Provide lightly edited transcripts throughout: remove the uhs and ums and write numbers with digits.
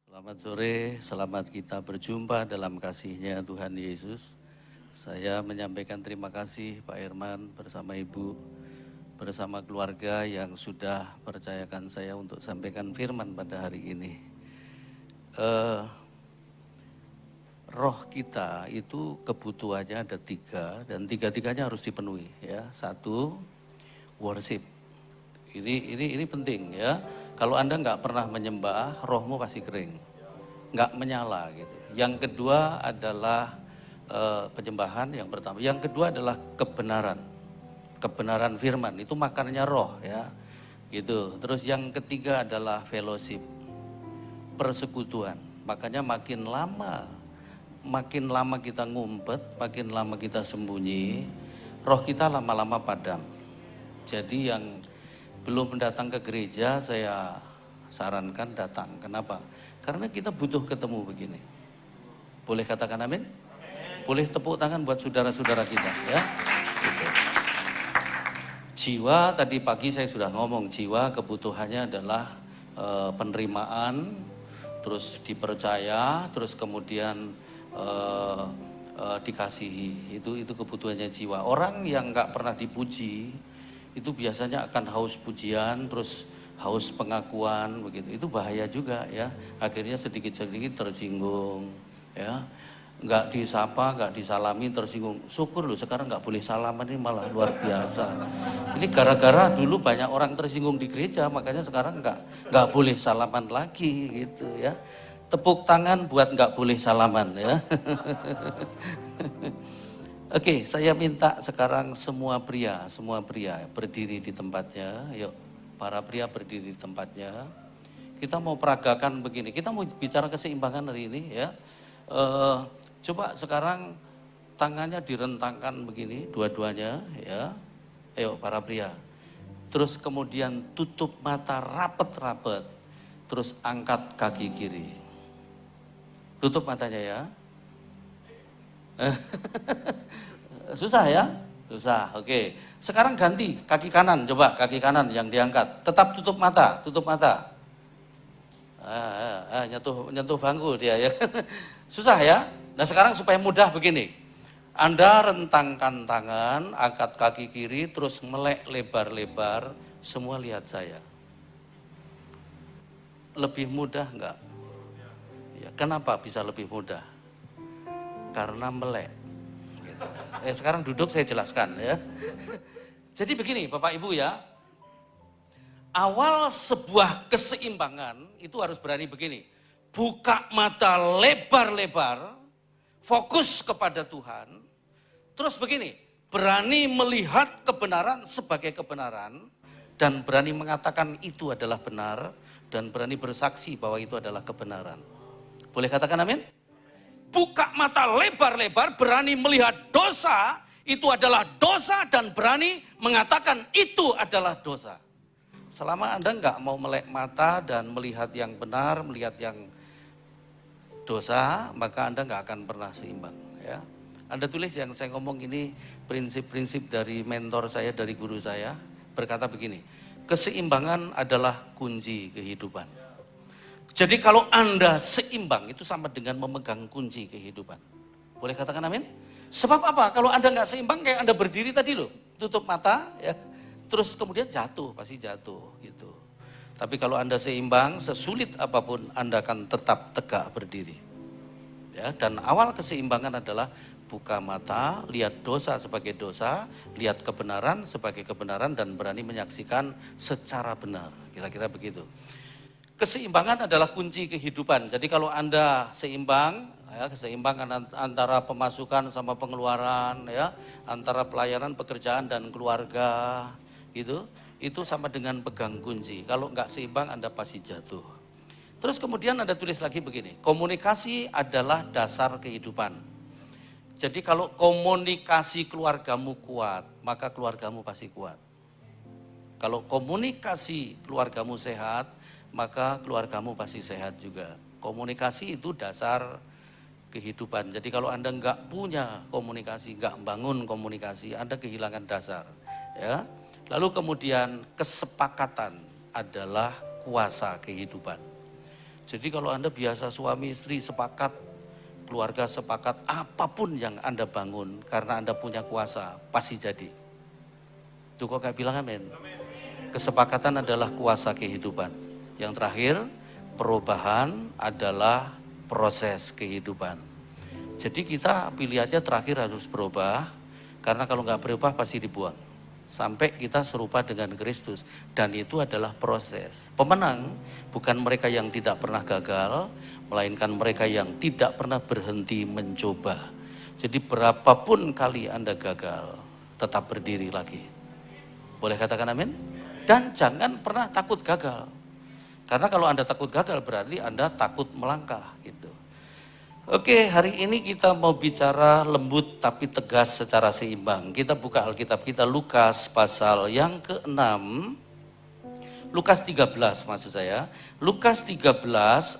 Selamat sore, selamat kita berjumpa dalam kasih-Nya Tuhan Yesus. Saya menyampaikan terima kasih Pak Herman bersama Ibu, bersama keluarga yang sudah percayakan saya untuk sampaikan firman pada hari ini. Roh kita itu kebutuhannya ada 3 dan 3-tiganya harus dipenuhi ya. 1, worship. Ini penting ya. Kalau Anda nggak pernah menyembah, rohmu pasti kering, nggak menyala gitu. Yang kedua adalah penyembahan yang pertama. Yang kedua adalah kebenaran firman, itu makannya roh ya. Gitu. Terus yang ketiga adalah fellowship, persekutuan. Makanya makin lama kita ngumpet, makin lama kita sembunyi, roh kita lama-lama padam. Jadi yang belum datang ke gereja, saya sarankan datang. Kenapa? Karena kita butuh ketemu begini. Boleh katakan amin? Boleh tepuk tangan buat saudara-saudara kita ya. Gitu. Jiwa, tadi pagi saya sudah ngomong, jiwa kebutuhannya adalah penerimaan, terus dipercaya, terus kemudian dikasihi. Itu kebutuhannya jiwa. Orang yang nggak pernah dipuji, itu biasanya akan haus pujian, terus haus pengakuan begitu. Itu bahaya juga ya. Akhirnya sedikit-sedikit tersinggung ya. Nggak disapa, nggak disalami, tersinggung. Syukur loh sekarang nggak boleh salaman, ini malah luar biasa. Ini gara-gara dulu banyak orang tersinggung di gereja, makanya sekarang nggak boleh salaman lagi gitu ya. Tepuk tangan buat nggak boleh salaman ya. Oke, saya minta sekarang semua pria berdiri di tempatnya. Yuk, para pria berdiri di tempatnya. Kita mau peragakan begini. Kita mau bicara keseimbangan hari ini ya. Coba sekarang tangannya direntangkan begini, dua-duanya ya. Ayo para pria. Terus kemudian tutup mata rapet-rapet. Terus angkat kaki kiri. Tutup matanya ya. Susah ya? Susah, oke. Sekarang ganti, kaki kanan, coba kaki kanan yang diangkat. Tetap tutup mata. Nyentuh bangku dia ya. Susah ya? Nah sekarang supaya mudah begini. Anda rentangkan tangan, angkat kaki kiri, terus melek lebar-lebar, semua lihat saya. Lebih mudah enggak? Ya, kenapa bisa lebih mudah? Karena melek. Gitu. Sekarang duduk saya jelaskan ya. Jadi begini Bapak Ibu ya. Awal sebuah keseimbangan itu harus berani begini. Buka mata lebar-lebar, fokus kepada Tuhan. Terus begini, berani melihat kebenaran sebagai kebenaran dan berani mengatakan itu adalah benar dan berani bersaksi bahwa itu adalah kebenaran. Boleh katakan amin? Buka mata lebar-lebar, berani melihat dosa, itu adalah dosa dan berani mengatakan itu adalah dosa. Selama Anda nggak mau melek mata dan melihat yang benar, melihat yang dosa, maka Anda nggak akan pernah seimbang. Ya. Anda tulis yang saya ngomong ini prinsip-prinsip dari mentor saya, dari guru saya, berkata begini, keseimbangan adalah kunci kehidupan. Jadi kalau Anda seimbang itu sama dengan memegang kunci kehidupan. Boleh katakan amin? Sebab apa? Kalau Anda nggak seimbang kayak Anda berdiri tadi loh, tutup mata ya, terus kemudian jatuh, pasti jatuh gitu. Tapi kalau Anda seimbang, sesulit apapun Anda akan tetap tegak berdiri. Ya, dan awal keseimbangan adalah buka mata, lihat dosa sebagai dosa, lihat kebenaran sebagai kebenaran dan berani menyaksikan secara benar. Kira-kira begitu. Keseimbangan adalah kunci kehidupan. Jadi kalau Anda seimbang, ya, keseimbangan antara pemasukan sama pengeluaran, ya, antara pelayanan, pekerjaan dan keluarga, gitu, itu sama dengan pegang kunci. Kalau nggak seimbang, Anda pasti jatuh. Terus kemudian Anda tulis lagi begini, komunikasi adalah dasar kehidupan. Jadi kalau komunikasi keluargamu kuat, maka keluargamu pasti kuat. Kalau komunikasi keluargamu sehat, maka keluargamu pasti sehat juga. Komunikasi itu dasar kehidupan. Jadi kalau Anda nggak punya komunikasi, nggak bangun komunikasi, Anda kehilangan dasar. Ya. Lalu kemudian kesepakatan adalah kuasa kehidupan. Jadi kalau Anda biasa suami istri sepakat, keluarga sepakat, apapun yang Anda bangun karena Anda punya kuasa, pasti jadi. Itu kok gak bilang amin? Kesepakatan adalah kuasa kehidupan. Yang terakhir, perubahan adalah proses kehidupan. Jadi kita pilihannya terakhir harus berubah, karena kalau nggak berubah pasti dibuang. Sampai kita serupa dengan Kristus, dan itu adalah proses. Pemenang bukan mereka yang tidak pernah gagal, melainkan mereka yang tidak pernah berhenti mencoba. Jadi berapapun kali Anda gagal, tetap berdiri lagi. Boleh katakan amin? Dan jangan pernah takut gagal. Karena kalau Anda takut gagal berarti Anda takut melangkah gitu. Oke, hari ini kita mau bicara lembut tapi tegas secara seimbang. Kita buka Alkitab kita, Lukas pasal yang ke-6. Lukas 13 maksud saya. Lukas 13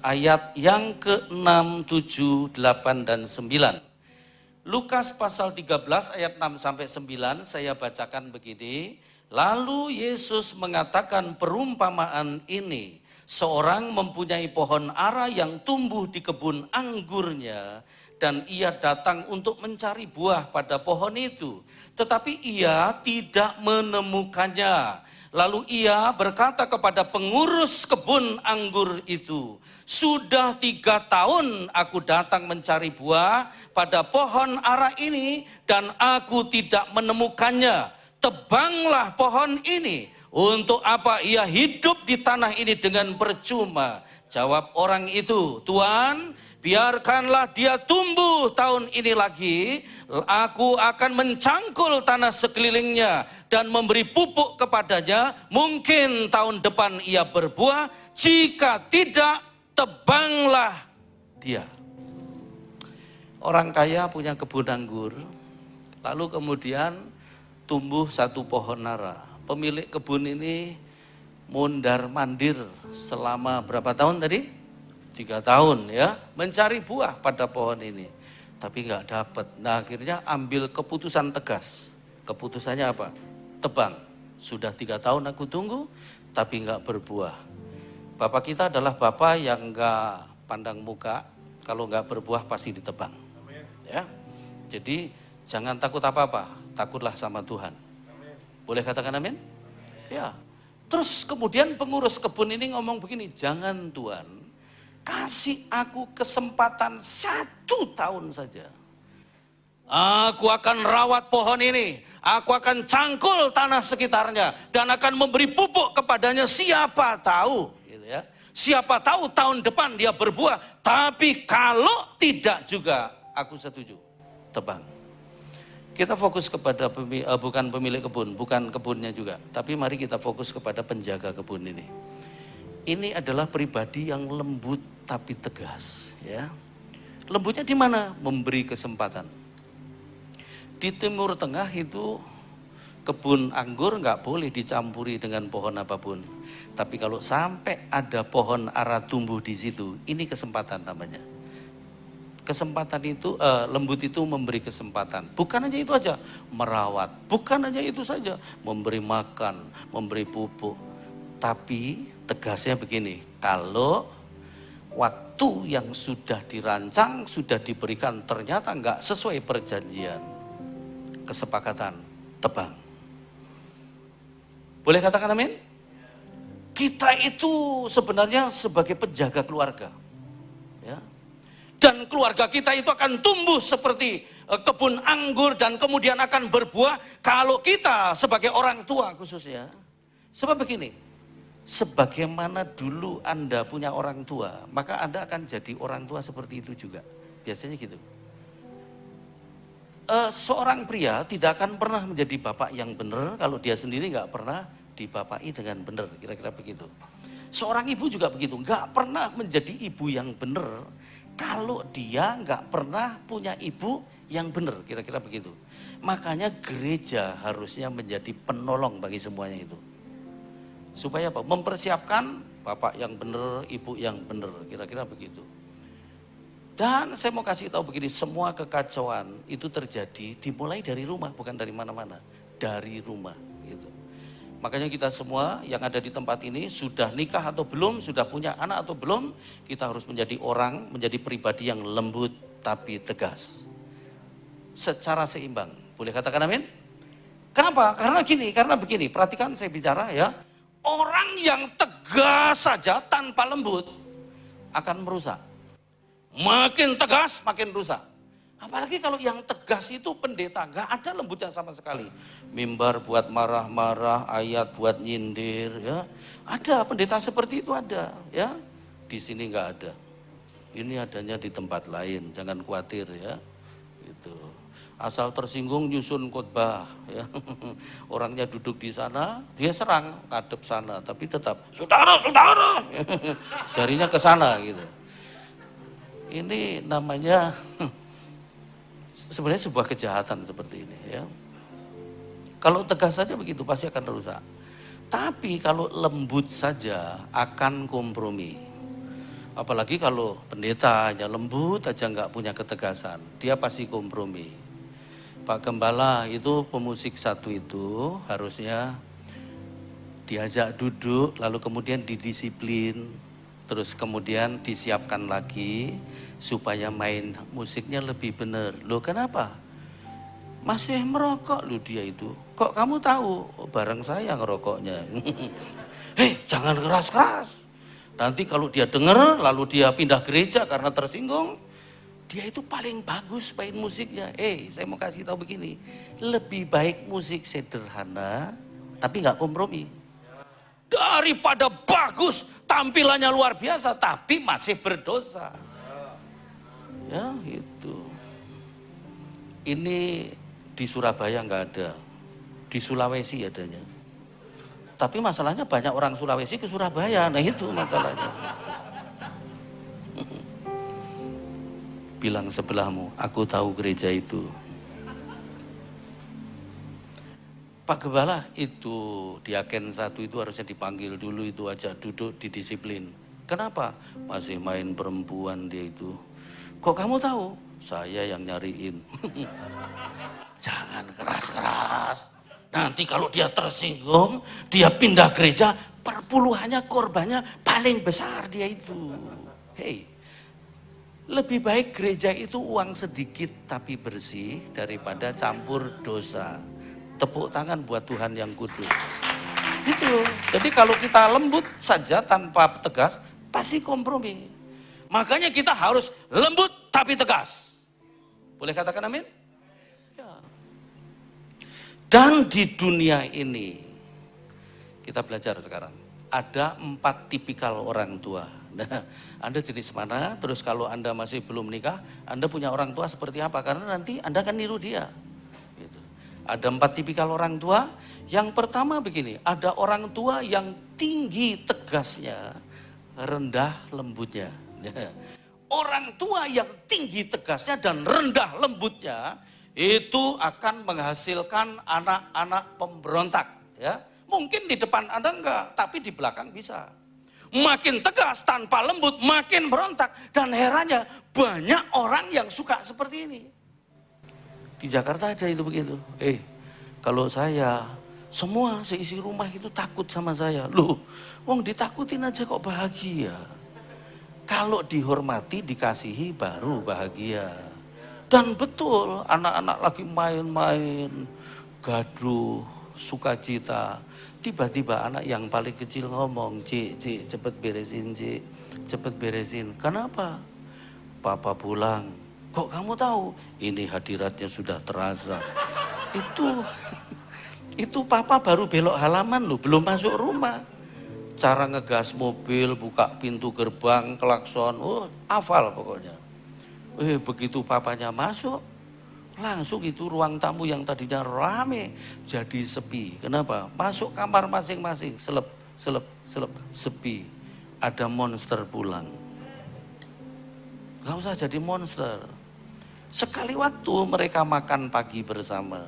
ayat yang ke-6, 7, 8, dan 9. Lukas pasal 13 ayat 6 sampai 9 saya bacakan begini. Lalu Yesus mengatakan perumpamaan ini. Seorang mempunyai pohon ara yang tumbuh di kebun anggurnya, dan ia datang untuk mencari buah pada pohon itu. Tetapi ia tidak menemukannya. Lalu ia berkata kepada pengurus kebun anggur itu, sudah 3 tahun aku datang mencari buah pada pohon ara ini, dan aku tidak menemukannya. Tebanglah pohon ini. Untuk apa ia hidup di tanah ini dengan percuma? Jawab orang itu, Tuhan, biarkanlah dia tumbuh tahun ini lagi. Aku akan mencangkul tanah sekelilingnya dan memberi pupuk kepadanya. Mungkin tahun depan ia berbuah, jika tidak, tebanglah dia. Orang kaya punya kebun anggur, lalu kemudian tumbuh satu pohon ara. Pemilik kebun ini mondar-mandir selama berapa tahun tadi? 3 tahun ya, mencari buah pada pohon ini. Tapi nggak dapat. Nah akhirnya ambil keputusan tegas. Keputusannya apa? Tebang. Sudah 3 tahun aku tunggu, tapi nggak berbuah. Bapak kita adalah bapak yang nggak pandang muka. Kalau nggak berbuah pasti ditebang. Ya. Jadi jangan takut apa-apa, takutlah sama Tuhan. Boleh katakan amin? Ya. Terus kemudian pengurus kebun ini ngomong begini, jangan Tuhan, kasih aku kesempatan 1 tahun saja. Aku akan rawat pohon ini, aku akan cangkul tanah sekitarnya, dan akan memberi pupuk kepadanya, siapa tahu. Gitu ya. Siapa tahu tahun depan dia berbuah, tapi kalau tidak juga, aku setuju, tebang. Kita fokus kepada bukan pemilik kebun, bukan kebunnya juga. Tapi mari kita fokus kepada penjaga kebun ini. Ini adalah pribadi yang lembut tapi tegas. Ya. Lembutnya di mana? Memberi kesempatan. Di Timur Tengah itu kebun anggur nggak boleh dicampuri dengan pohon apapun. Tapi kalau sampai ada pohon ara tumbuh di situ, ini kesempatan namanya. Kesempatan itu, lembut itu memberi kesempatan. Bukan hanya itu aja, merawat. Bukan hanya itu saja, memberi makan, memberi pupuk. Tapi tegasnya begini, kalau waktu yang sudah dirancang, sudah diberikan ternyata enggak sesuai perjanjian, kesepakatan, tebang. Boleh katakan amin? Kita itu sebenarnya sebagai penjaga keluarga. Ya. Dan keluarga kita itu akan tumbuh seperti kebun anggur dan kemudian akan berbuah kalau kita sebagai orang tua khususnya. Sebab begini, sebagaimana dulu Anda punya orang tua, maka Anda akan jadi orang tua seperti itu juga. Biasanya gitu. Seorang pria tidak akan pernah menjadi bapak yang benar kalau dia sendiri nggak pernah dibapaki dengan benar, kira-kira begitu. Seorang ibu juga begitu, nggak pernah menjadi ibu yang benar kalau dia nggak pernah punya ibu yang benar, kira-kira begitu. Makanya gereja harusnya menjadi penolong bagi semuanya itu. Supaya apa? Mempersiapkan bapak yang benar, ibu yang benar, kira-kira begitu. Dan saya mau kasih tahu begini, semua kekacauan itu terjadi dimulai dari rumah, bukan dari mana-mana. Dari rumah gitu. Makanya kita semua yang ada di tempat ini sudah nikah atau belum, sudah punya anak atau belum, kita harus menjadi orang, menjadi pribadi yang lembut tapi tegas. Secara seimbang. Boleh katakan amin? Kenapa? Karena begini, perhatikan saya bicara ya. Orang yang tegas saja tanpa lembut akan merusak. Makin tegas, makin rusak. Apalagi kalau yang tegas itu pendeta, nggak ada lembutnya sama sekali. Mimbar buat marah-marah, ayat buat nyindir, ya. Ada pendeta seperti itu ada, ya. Di sini nggak ada. Ini adanya di tempat lain, jangan khawatir ya. Itu. Asal tersinggung nyusun khotbah, ya. Orangnya duduk di sana, dia serang ngadep sana, tapi tetap saudara-saudara, jarinya ke sana gitu. Ini namanya sebenarnya sebuah kejahatan seperti ini ya. Kalau tegas saja begitu pasti akan rusak. Tapi kalau lembut saja akan kompromi. Apalagi kalau pendeta hanya lembut aja nggak punya ketegasan, dia pasti kompromi. Pak Gembala itu pemusik satu itu harusnya diajak duduk lalu kemudian didisiplin. Terus kemudian disiapkan lagi supaya main musiknya lebih benar. Loh kenapa? Masih merokok loh dia itu. Kok kamu tahu? Oh, bareng saya ngerokoknya. Hei jangan keras-keras. Nanti kalau dia dengar lalu dia pindah gereja karena tersinggung. Dia itu paling bagus main musiknya. Saya mau kasih tahu begini. Lebih baik musik sederhana tapi nggak kompromi. Daripada bagus, tampilannya luar biasa, tapi masih berdosa. Ya itu. Ini di Surabaya nggak ada, di Sulawesi adanya. Tapi masalahnya banyak orang Sulawesi ke Surabaya, nah itu masalahnya. Bilang sebelahmu, aku tahu gereja itu. Pak Gembala itu diaken satu itu harusnya dipanggil dulu itu aja duduk didisiplin. Kenapa? Masih main perempuan dia itu. Kok kamu tahu? Saya yang nyariin. Jangan keras-keras. Nanti kalau dia tersinggung, dia pindah gereja, perpuluhannya korbannya paling besar dia itu. Hei, lebih baik gereja itu uang sedikit tapi bersih daripada campur dosa. Tepuk tangan buat Tuhan yang kudus. Gitu. Jadi kalau kita lembut saja tanpa tegas, pasti kompromi. Makanya kita harus lembut tapi tegas. Boleh katakan amin? Ya. Dan di dunia ini, kita belajar sekarang, ada 4 tipikal orang tua. Nah, Anda jenis mana? Terus kalau Anda masih belum menikah, Anda punya orang tua seperti apa? Karena nanti Anda akan niru dia. Ada 4 tipikal orang tua. Yang pertama begini, ada orang tua yang tinggi tegasnya, rendah lembutnya. Orang tua yang tinggi tegasnya dan rendah lembutnya, itu akan menghasilkan anak-anak pemberontak. Ya. Mungkin di depan Anda enggak, tapi di belakang bisa. Makin tegas tanpa lembut, makin berontak. Dan herannya, banyak orang yang suka seperti ini. Di Jakarta ada itu begitu. Kalau saya, semua seisi rumah itu takut sama saya. Loh, wong ditakutin aja kok bahagia. Kalau dihormati, dikasihi baru bahagia. Dan betul, anak-anak lagi main-main, gaduh, sukacita. Tiba-tiba anak yang paling kecil ngomong, Cik, cepet beresin, Cik, cepet beresin. Kenapa? Papa pulang. Kok kamu tahu? Ini hadiratnya sudah terasa. Itu papa baru belok halaman loh, belum masuk rumah. Cara ngegas mobil, buka pintu gerbang, klakson, hafal pokoknya. Begitu papanya masuk, langsung itu ruang tamu yang tadinya rame jadi sepi. Kenapa? Masuk kamar masing-masing, selep, sepi. Ada monster pulang. Gak usah jadi monster. Sekali waktu mereka makan pagi bersama.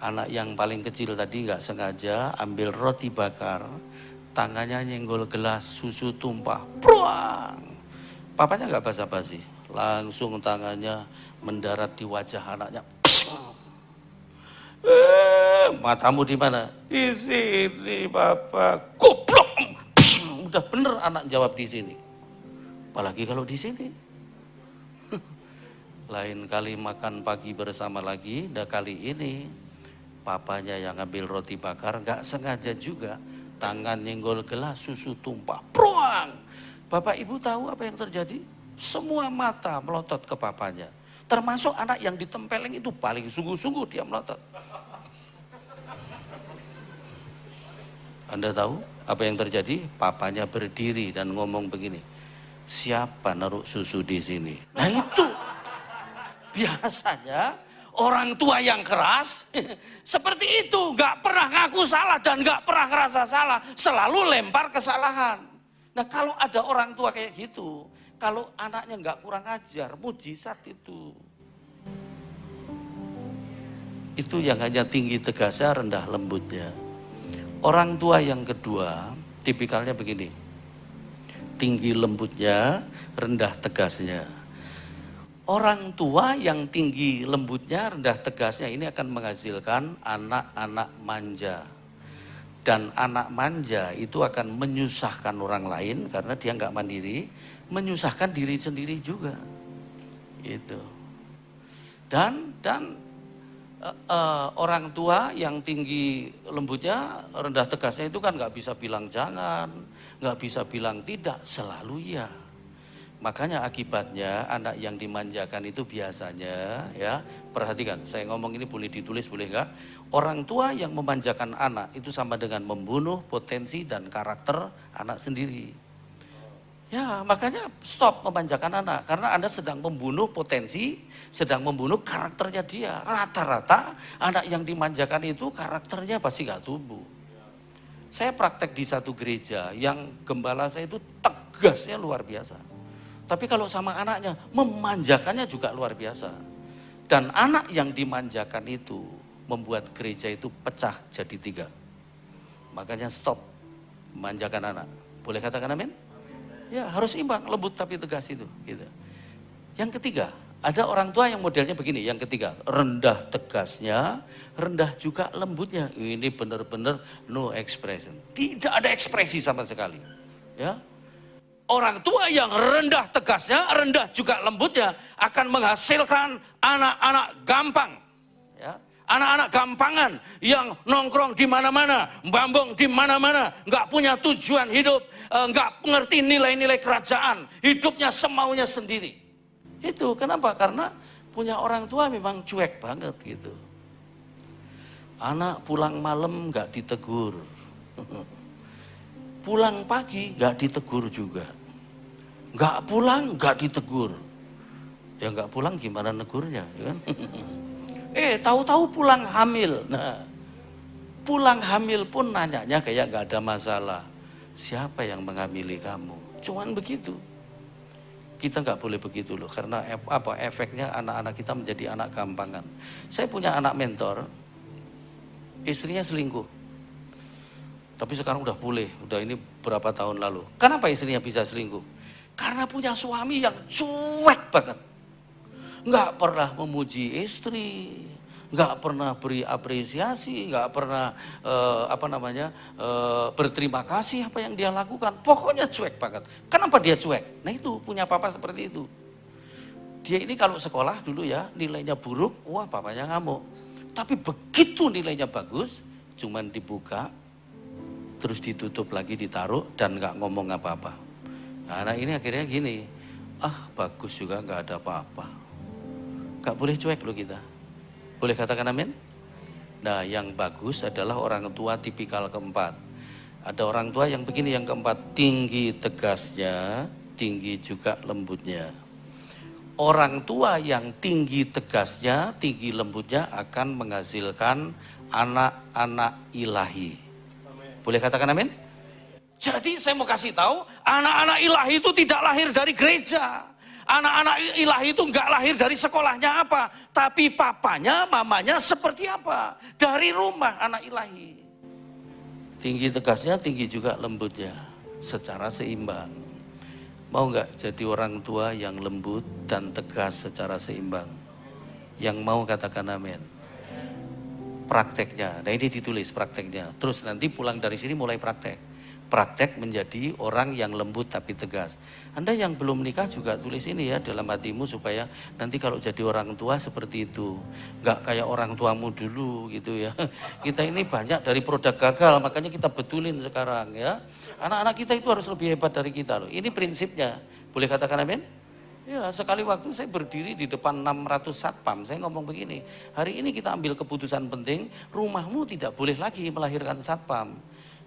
Anak yang paling kecil tadi gak sengaja ambil roti bakar. Tangannya nyenggol gelas, susu tumpah. Pruang. Papanya gak basa-basi. Langsung tangannya mendarat di wajah anaknya. Matamu di mana? Di sini, Bapak. Goblok. Udah bener anak jawab di sini. Apalagi kalau di sini. Lain kali makan pagi bersama lagi, dah kali ini papanya yang ngambil roti bakar, nggak sengaja juga tangan nyenggol gelas, susu tumpah, pruang. Bapak Ibu tahu apa yang terjadi? Semua mata melotot ke papanya. Termasuk anak yang ditempeleng itu paling sungguh-sungguh dia melotot. Anda tahu apa yang terjadi? Papanya berdiri dan ngomong begini, siapa naruh susu di sini? Nah itu biasanya orang tua yang keras seperti itu, nggak pernah ngaku salah dan nggak pernah ngerasa salah, selalu lempar kesalahan. Nah kalau ada orang tua kayak gitu, kalau anaknya nggak kurang ajar, mujizat itu. Itu yang hanya tinggi tegasnya, rendah lembutnya. Orang tua yang kedua, tipikalnya begini, tinggi lembutnya, rendah tegasnya. Orang tua yang tinggi lembutnya, rendah tegasnya ini akan menghasilkan anak-anak manja. Dan anak manja itu akan menyusahkan orang lain karena dia nggak mandiri, menyusahkan diri sendiri juga. Itu. Dan orang tua yang tinggi lembutnya, rendah tegasnya itu kan nggak bisa bilang jangan, nggak bisa bilang tidak, selalu ya. Makanya akibatnya anak yang dimanjakan itu biasanya, ya perhatikan, saya ngomong ini boleh ditulis boleh enggak, orang tua yang memanjakan anak itu sama dengan membunuh potensi dan karakter anak sendiri. Ya makanya stop memanjakan anak, karena Anda sedang membunuh potensi, sedang membunuh karakternya dia. Rata-rata anak yang dimanjakan itu karakternya pasti gak tumbuh. Saya praktek di satu gereja yang gembala saya itu tegasnya luar biasa. Tapi kalau sama anaknya, memanjakannya juga luar biasa. Dan anak yang dimanjakan itu membuat gereja itu pecah jadi 3. Makanya stop memanjakan anak. Boleh katakan amin? Ya harus imbang, lembut tapi tegas itu. Gitu. Yang ketiga, ada orang tua yang modelnya begini. Yang ketiga, rendah tegasnya, rendah juga lembutnya. Ini benar-benar no expression. Tidak ada ekspresi sama sekali. Ya. Orang tua yang rendah tegasnya, rendah juga lembutnya akan menghasilkan anak-anak gampang. Ya. Anak-anak gampangan yang nongkrong di mana-mana, mbambong di mana-mana, nggak punya tujuan hidup, nggak ngerti nilai-nilai kerajaan, hidupnya semaunya sendiri. Itu kenapa? Karena punya orang tua memang cuek banget gitu. Anak pulang malam nggak ditegur, pulang pagi nggak ditegur juga, nggak pulang nggak ditegur. Ya nggak pulang gimana negurnya, ya kan? Tahu-tahu pulang hamil. Nah, pulang hamil pun nanyanya kayak gak ada masalah. Siapa yang menghamili kamu? Cuman begitu. Kita gak boleh begitu loh, karena efeknya anak-anak kita menjadi anak gampangan. Saya punya anak mentor, istrinya selingkuh. Tapi sekarang udah boleh, udah ini berapa tahun lalu. Kenapa istrinya bisa selingkuh? Karena punya suami yang cuek banget. Nggak pernah memuji istri, nggak pernah beri apresiasi, nggak pernah berterima kasih apa yang dia lakukan. Pokoknya cuek banget. Kenapa dia cuek? Nah itu punya papa seperti itu. Dia ini kalau sekolah dulu ya nilainya buruk, wah papanya ngamuk. Tapi begitu nilainya bagus, cuman dibuka, terus ditutup lagi, ditaruh dan nggak ngomong apa-apa. Nah, anak ini akhirnya gini, bagus juga nggak ada apa-apa. Gak boleh cuek loh kita. Boleh katakan amin? Nah yang bagus adalah orang tua tipikal keempat. Ada orang tua yang begini yang keempat, tinggi tegasnya, tinggi juga lembutnya. Orang tua yang tinggi tegasnya, tinggi lembutnya akan menghasilkan anak-anak ilahi. Boleh katakan amin? Jadi saya mau kasih tahu, anak-anak ilahi itu tidak lahir dari gereja. Anak-anak ilahi itu enggak lahir dari sekolahnya apa, tapi papanya, mamanya seperti apa. Dari rumah anak ilahi. Tinggi tegasnya, tinggi juga lembutnya. Secara seimbang. Mau enggak jadi orang tua yang lembut dan tegas secara seimbang? Yang mau katakan amin. prakteknya. Nah ini ditulis prakteknya. Terus nanti pulang dari sini mulai praktek. Praktek menjadi orang yang lembut tapi tegas. Anda yang belum menikah juga tulis ini ya dalam hatimu supaya nanti kalau jadi orang tua seperti itu. Enggak kayak orang tuamu dulu gitu ya. Kita ini banyak dari produk gagal, makanya kita betulin sekarang ya. Anak-anak kita itu harus lebih hebat dari kita loh. Ini prinsipnya. Boleh katakan amin? Ya, sekali waktu saya berdiri di depan 600 satpam, saya ngomong begini, hari ini kita ambil keputusan penting, rumahmu tidak boleh lagi melahirkan satpam.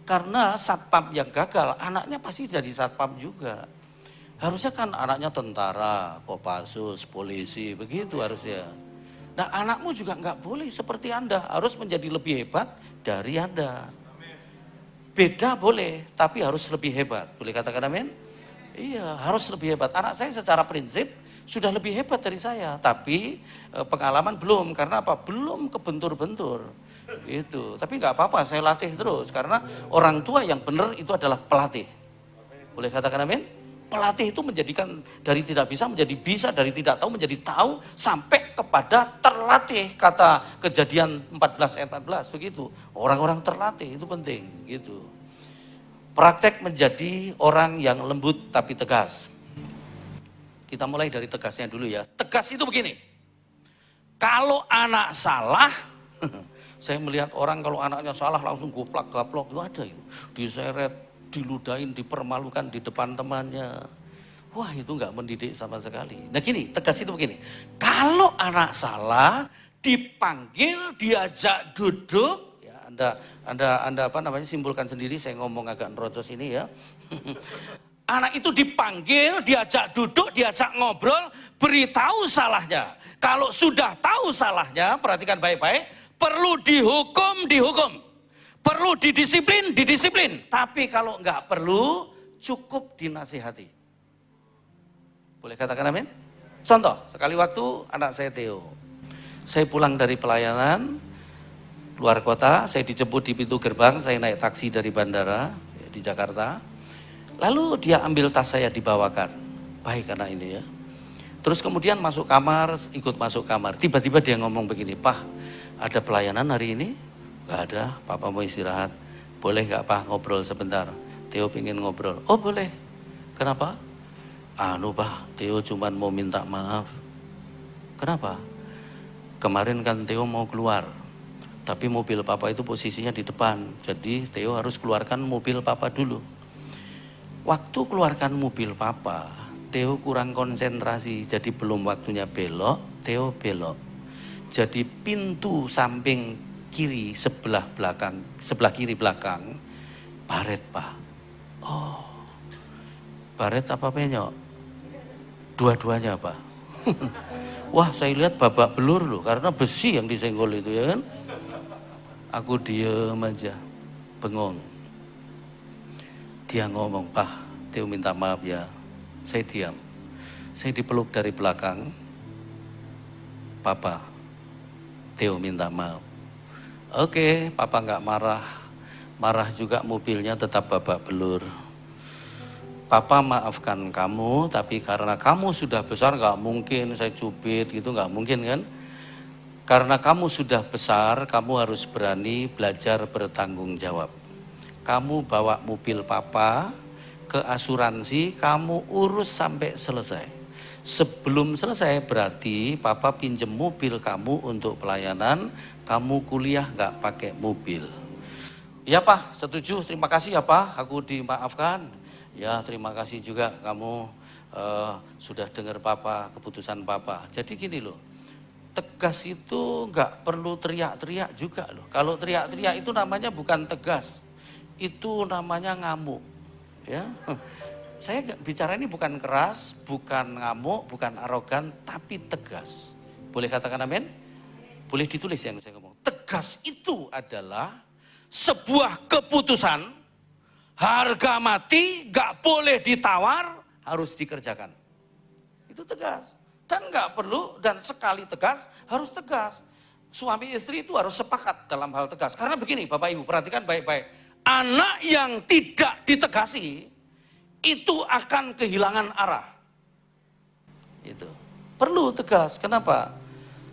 Karena satpam yang gagal, anaknya pasti jadi satpam juga. Harusnya kan anaknya tentara, Kopassus, polisi, begitu harusnya. Nah anakmu juga nggak boleh seperti Anda, harus menjadi lebih hebat dari Anda. Beda boleh, tapi harus lebih hebat. Boleh katakan amin? Iya, harus lebih hebat. Anak saya secara prinsip sudah lebih hebat dari saya, tapi pengalaman belum. Karena apa? Belum kebentur-bentur. Itu. Tapi nggak apa-apa, saya latih terus. Karena orang tua yang benar itu adalah pelatih. Boleh katakan amin? Pelatih itu menjadikan dari tidak bisa menjadi bisa, dari tidak tahu menjadi tahu, sampai kepada terlatih. Kata Kejadian 14 ayat 14 begitu. Orang-orang terlatih itu penting gitu. Praktek menjadi orang yang lembut tapi tegas. Kita mulai dari tegasnya dulu ya. Tegas itu begini. Kalau anak salah, saya melihat orang kalau anaknya salah langsung goplak-gaplok itu ada itu. Diseret, diludahin, dipermalukan di depan temannya. Wah itu enggak mendidik sama sekali. Nah gini, tegas itu begini. Kalau anak salah, dipanggil, diajak duduk, Anda apa namanya simpulkan sendiri, saya ngomong agak nerocos ini ya. Anak itu dipanggil, diajak duduk, diajak ngobrol, beritahu salahnya. Kalau sudah tahu salahnya, perhatikan baik-baik, perlu dihukum, dihukum. Perlu didisiplin, didisiplin. Tapi kalau enggak perlu, cukup dinasihati. Boleh katakan amin? Contoh, sekali waktu anak saya Theo. Saya pulang dari pelayanan, luar kota, saya dijemput di pintu gerbang, saya naik taksi dari bandara di Jakarta. Lalu dia ambil tas saya dibawakan. Baik anak ini ya. Terus kemudian masuk kamar, ikut masuk kamar. Tiba-tiba dia ngomong begini, "Pak, ada pelayanan hari ini?" "Gak ada, Papa mau istirahat." "Boleh gak Pak ngobrol sebentar?" "Theo pengen ngobrol." "Oh boleh." "Kenapa?" Pak, Theo cuman mau minta maaf." "Kenapa?" "Kemarin kan Theo mau keluar. Tapi mobil Papa itu posisinya di depan. Jadi Theo harus keluarkan mobil Papa dulu. Waktu keluarkan mobil Papa, Theo kurang konsentrasi. Jadi belum waktunya belok, Theo belok. Jadi pintu samping kiri sebelah kiri belakang, baret Pak. Oh, baret apa penyok? Dua-duanya Pak. Wah saya lihat babak belur loh, karena besi yang disenggol itu ya kan. Aku diem aja, bengong. Dia ngomong, "Pak, Theo minta maaf ya." Saya diam. Saya dipeluk dari belakang. "Papa, Theo minta maaf." "Oke, Papa nggak marah. Marah juga mobilnya tetap babak belur. Papa maafkan kamu, tapi karena kamu sudah besar nggak mungkin saya cubit gitu, nggak mungkin kan? Karena kamu sudah besar, kamu harus berani belajar bertanggung jawab. Kamu bawa mobil Papa ke asuransi, kamu urus sampai selesai. Sebelum selesai berarti Papa pinjem mobil kamu untuk pelayanan, kamu kuliah nggak pakai mobil." "Ya Pak, setuju, terima kasih ya Pak, aku dimaafkan." "Ya terima kasih juga kamu sudah dengar Papa, keputusan Papa." Jadi gini loh, tegas itu nggak perlu teriak-teriak juga loh. Kalau teriak-teriak itu namanya bukan tegas, itu namanya ngamuk. Ya, saya bicara ini bukan keras, bukan ngamuk, bukan arogan, tapi tegas. Boleh katakan amin? Boleh ditulis yang saya ngomong. Tegas itu adalah sebuah keputusan, harga mati, nggak boleh ditawar, harus dikerjakan. Itu tegas. Dan nggak perlu, dan sekali tegas, harus tegas. Suami istri itu harus sepakat dalam hal tegas. Karena begini Bapak Ibu, perhatikan baik-baik. Anak yang tidak ditegasi, itu akan kehilangan arah. Itu perlu tegas, kenapa?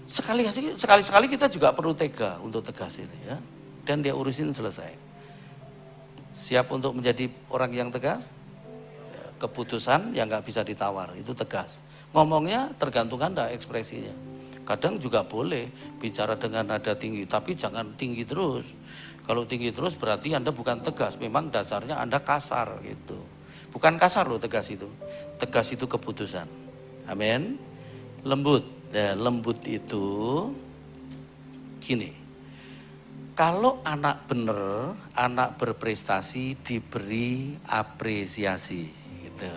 Sekali-sekali kita juga perlu tega untuk tegas ini ya. Dan dia urusin selesai. Siap untuk menjadi orang yang tegas? Ya, keputusan yang nggak bisa ditawar, itu tegas. Ngomongnya tergantung Anda ekspresinya. Kadang juga boleh bicara dengan nada tinggi, tapi jangan tinggi terus. Kalau tinggi terus berarti Anda bukan tegas, memang dasarnya Anda kasar gitu. Bukan kasar loh tegas itu. Tegas itu keputusan. Amin. Lembut. Nah, lembut itu gini. Kalau anak bener, anak berprestasi diberi apresiasi gitu.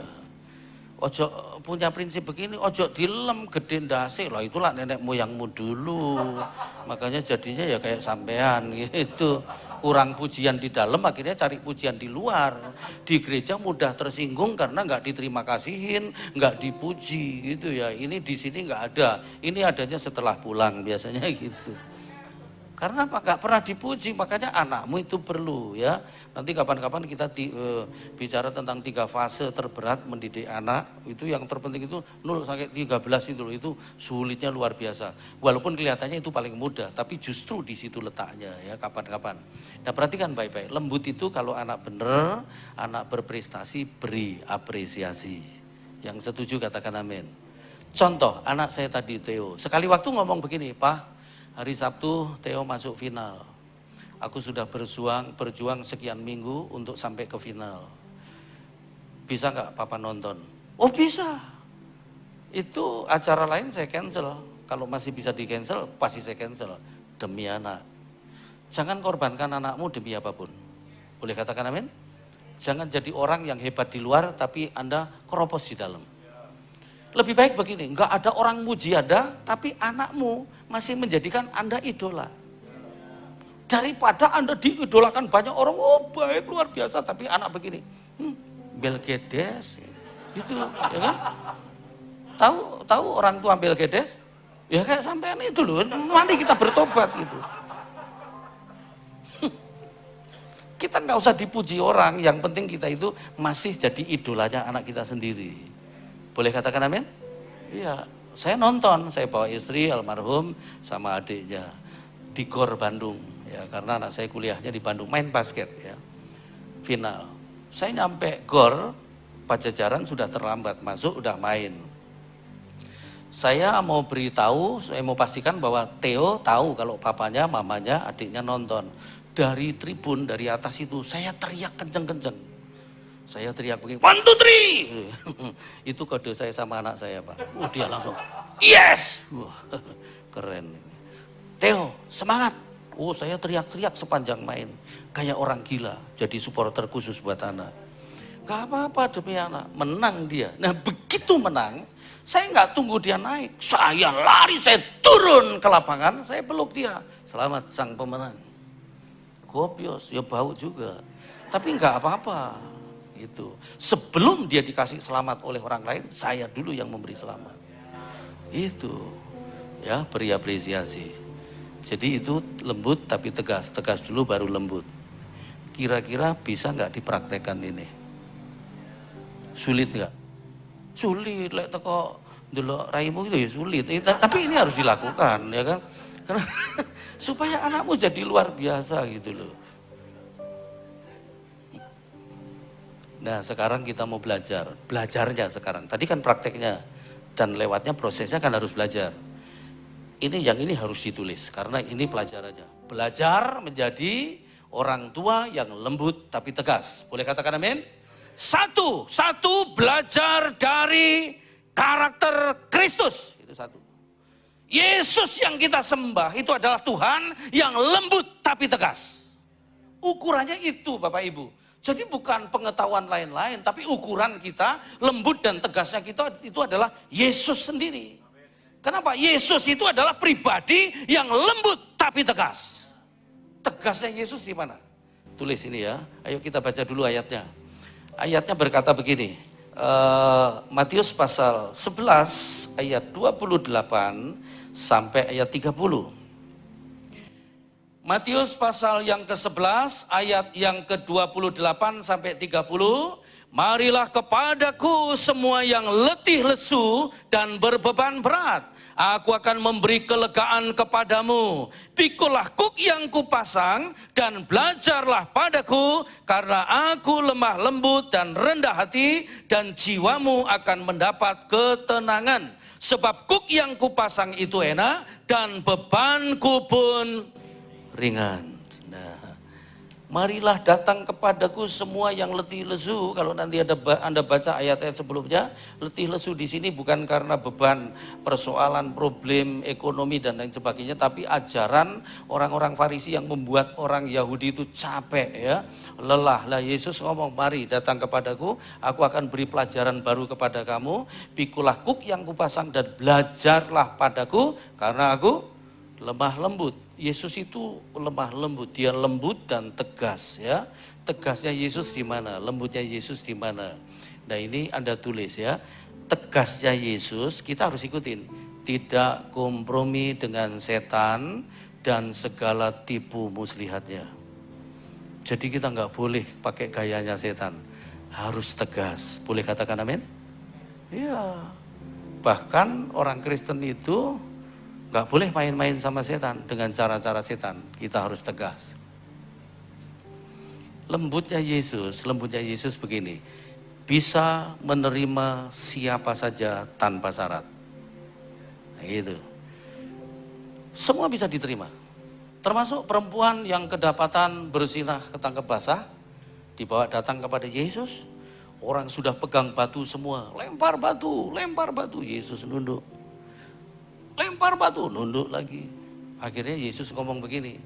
Ojo punya prinsip begini, ojo dilem gede ndase lah, itulah nenek moyangmu dulu. Makanya jadinya ya kayak sampean gitu. Kurang pujian di dalam, akhirnya cari pujian di luar. Di gereja mudah tersinggung karena nggak diterima kasihin, nggak dipuji gitu ya. Ini di sini nggak ada, ini adanya setelah pulang biasanya gitu. Karena apa? Gak pernah dipuji, makanya anakmu itu perlu ya. Nanti kapan-kapan kita bicara tentang 3 fase terberat mendidik anak. Itu yang terpenting itu 0 sampai 13 itu sulitnya luar biasa. Walaupun kelihatannya itu paling mudah, tapi justru di situ letaknya ya kapan-kapan. Nah perhatikan baik-baik, lembut itu kalau anak bener, anak berprestasi beri apresiasi. Yang setuju katakan amin. Contoh, anak saya tadi Theo, sekali waktu ngomong begini, Pak, hari Sabtu Theo masuk final. Aku sudah berjuang sekian minggu untuk sampai ke final. Bisa nggak Papa nonton? Oh bisa. Itu acara lain saya cancel. Kalau masih bisa di cancel, pasti saya cancel. Demi anak. Jangan korbankan anakmu demi apapun. Boleh katakan amin? Jangan jadi orang yang hebat di luar, tapi Anda keropos di dalam. Lebih baik begini, nggak ada orang muji Anda, tapi anakmu masih menjadikan Anda idola. Daripada Anda diidolakan banyak orang, oh baik luar biasa, tapi anak begini, Bill Gates, gitu, ya kan? Tahu orang tua Bill Gates? Ya kayak sampean itu loh, nanti kita bertobat gitu. Kita nggak usah dipuji orang, yang penting kita itu masih jadi idolanya anak kita sendiri. Boleh katakan amin? Iya, saya nonton, saya bawa istri almarhum sama adiknya di GOR Bandung ya, karena anak saya kuliahnya di Bandung, main basket ya. Final. Saya nyampe GOR Pajajaran sudah terlambat, masuk udah main. Saya mau beritahu, saya mau pastikan bahwa Theo tahu kalau papanya, mamanya, adiknya nonton. Dari tribun, dari atas itu saya teriak kenceng-kenceng. Saya teriak begini, 1, 2, 3. Itu kode saya sama anak saya, Pak. Dia langsung, yes! Keren. Theo, semangat. Saya teriak-teriak sepanjang main. Kayak orang gila, jadi supporter khusus buat anak. Gak apa-apa demi anak, menang dia. Nah begitu menang, saya nggak tunggu dia naik. Saya lari, saya turun ke lapangan, saya peluk dia. Selamat sang pemenang. Gobios, ya bau juga. Tapi nggak apa-apa. Itu sebelum dia dikasih selamat oleh orang lain, saya dulu yang memberi selamat. Itu ya, beri apresiasi. Jadi itu lembut tapi tegas, tegas dulu baru lembut. Kira-kira bisa nggak dipraktekkan ini? Sulit nggak? Sulit, lek teko ndelok raimu itu ya sulit. Tapi ini harus dilakukan ya kan? Karena supaya anakmu jadi luar biasa gitu loh. Nah sekarang kita mau belajarnya sekarang. Tadi kan prakteknya dan lewatnya prosesnya kan harus belajar. Yang ini harus ditulis karena ini pelajarannya. Belajar menjadi orang tua yang lembut tapi tegas. Boleh katakan amin? Satu belajar dari karakter Kristus. Itu satu. Yesus yang kita sembah itu adalah Tuhan yang lembut tapi tegas. Ukurannya itu Bapak Ibu. Jadi bukan pengetahuan lain-lain, tapi ukuran kita, lembut dan tegasnya kita itu adalah Yesus sendiri. Kenapa? Yesus itu adalah pribadi yang lembut tapi tegas. Tegasnya Yesus di mana? Tulis ini ya, ayo kita baca dulu ayatnya. Ayatnya berkata begini, Matius pasal 11 ayat 28 sampai ayat 30. Matius pasal yang ke-11 ayat yang ke-28 sampai 30, Marilah kepadaku semua yang letih lesu dan berbeban berat. Aku akan memberi kelegaan kepadamu. Pikulah kuk yang kupasang dan belajarlah padaku, karena aku lemah lembut dan rendah hati, dan jiwamu akan mendapat ketenangan. Sebab kuk yang kupasang itu enak dan bebanku pun ringan. Marilah datang kepadaku semua yang letih lesu. Kalau nanti Anda baca ayat-ayat sebelumnya, letih lesu di sini bukan karena beban, persoalan, problem, ekonomi dan lain sebagainya, tapi ajaran orang-orang Farisi yang membuat orang Yahudi itu capek ya, lelah. Lah Yesus ngomong, mari datang kepadaku, aku akan beri pelajaran baru kepada kamu. Pikulah kuk yang kupasang dan belajarlah padaku, karena aku lemah lembut. Yesus itu lemah lembut, dia lembut dan tegas ya. Tegasnya Yesus di mana? Lembutnya Yesus di mana? Nah ini Anda tulis ya. Tegasnya Yesus kita harus ikutin. Tidak kompromi dengan setan dan segala tipu muslihatnya. Jadi kita nggak boleh pakai gayanya setan. Harus tegas. Boleh katakan amin? Iya. Bahkan orang Kristen itu gak boleh main-main sama setan dengan cara-cara setan. Kita harus tegas. Lembutnya Yesus begini. Bisa menerima siapa saja tanpa syarat. Nah, gitu. Semua bisa diterima. Termasuk perempuan yang kedapatan berzinah ketangkep basah, dibawa datang kepada Yesus. Orang sudah pegang batu semua. Lempar batu. Yesus nunduk. Lempar batu, nunduk lagi. Akhirnya Yesus ngomong begini,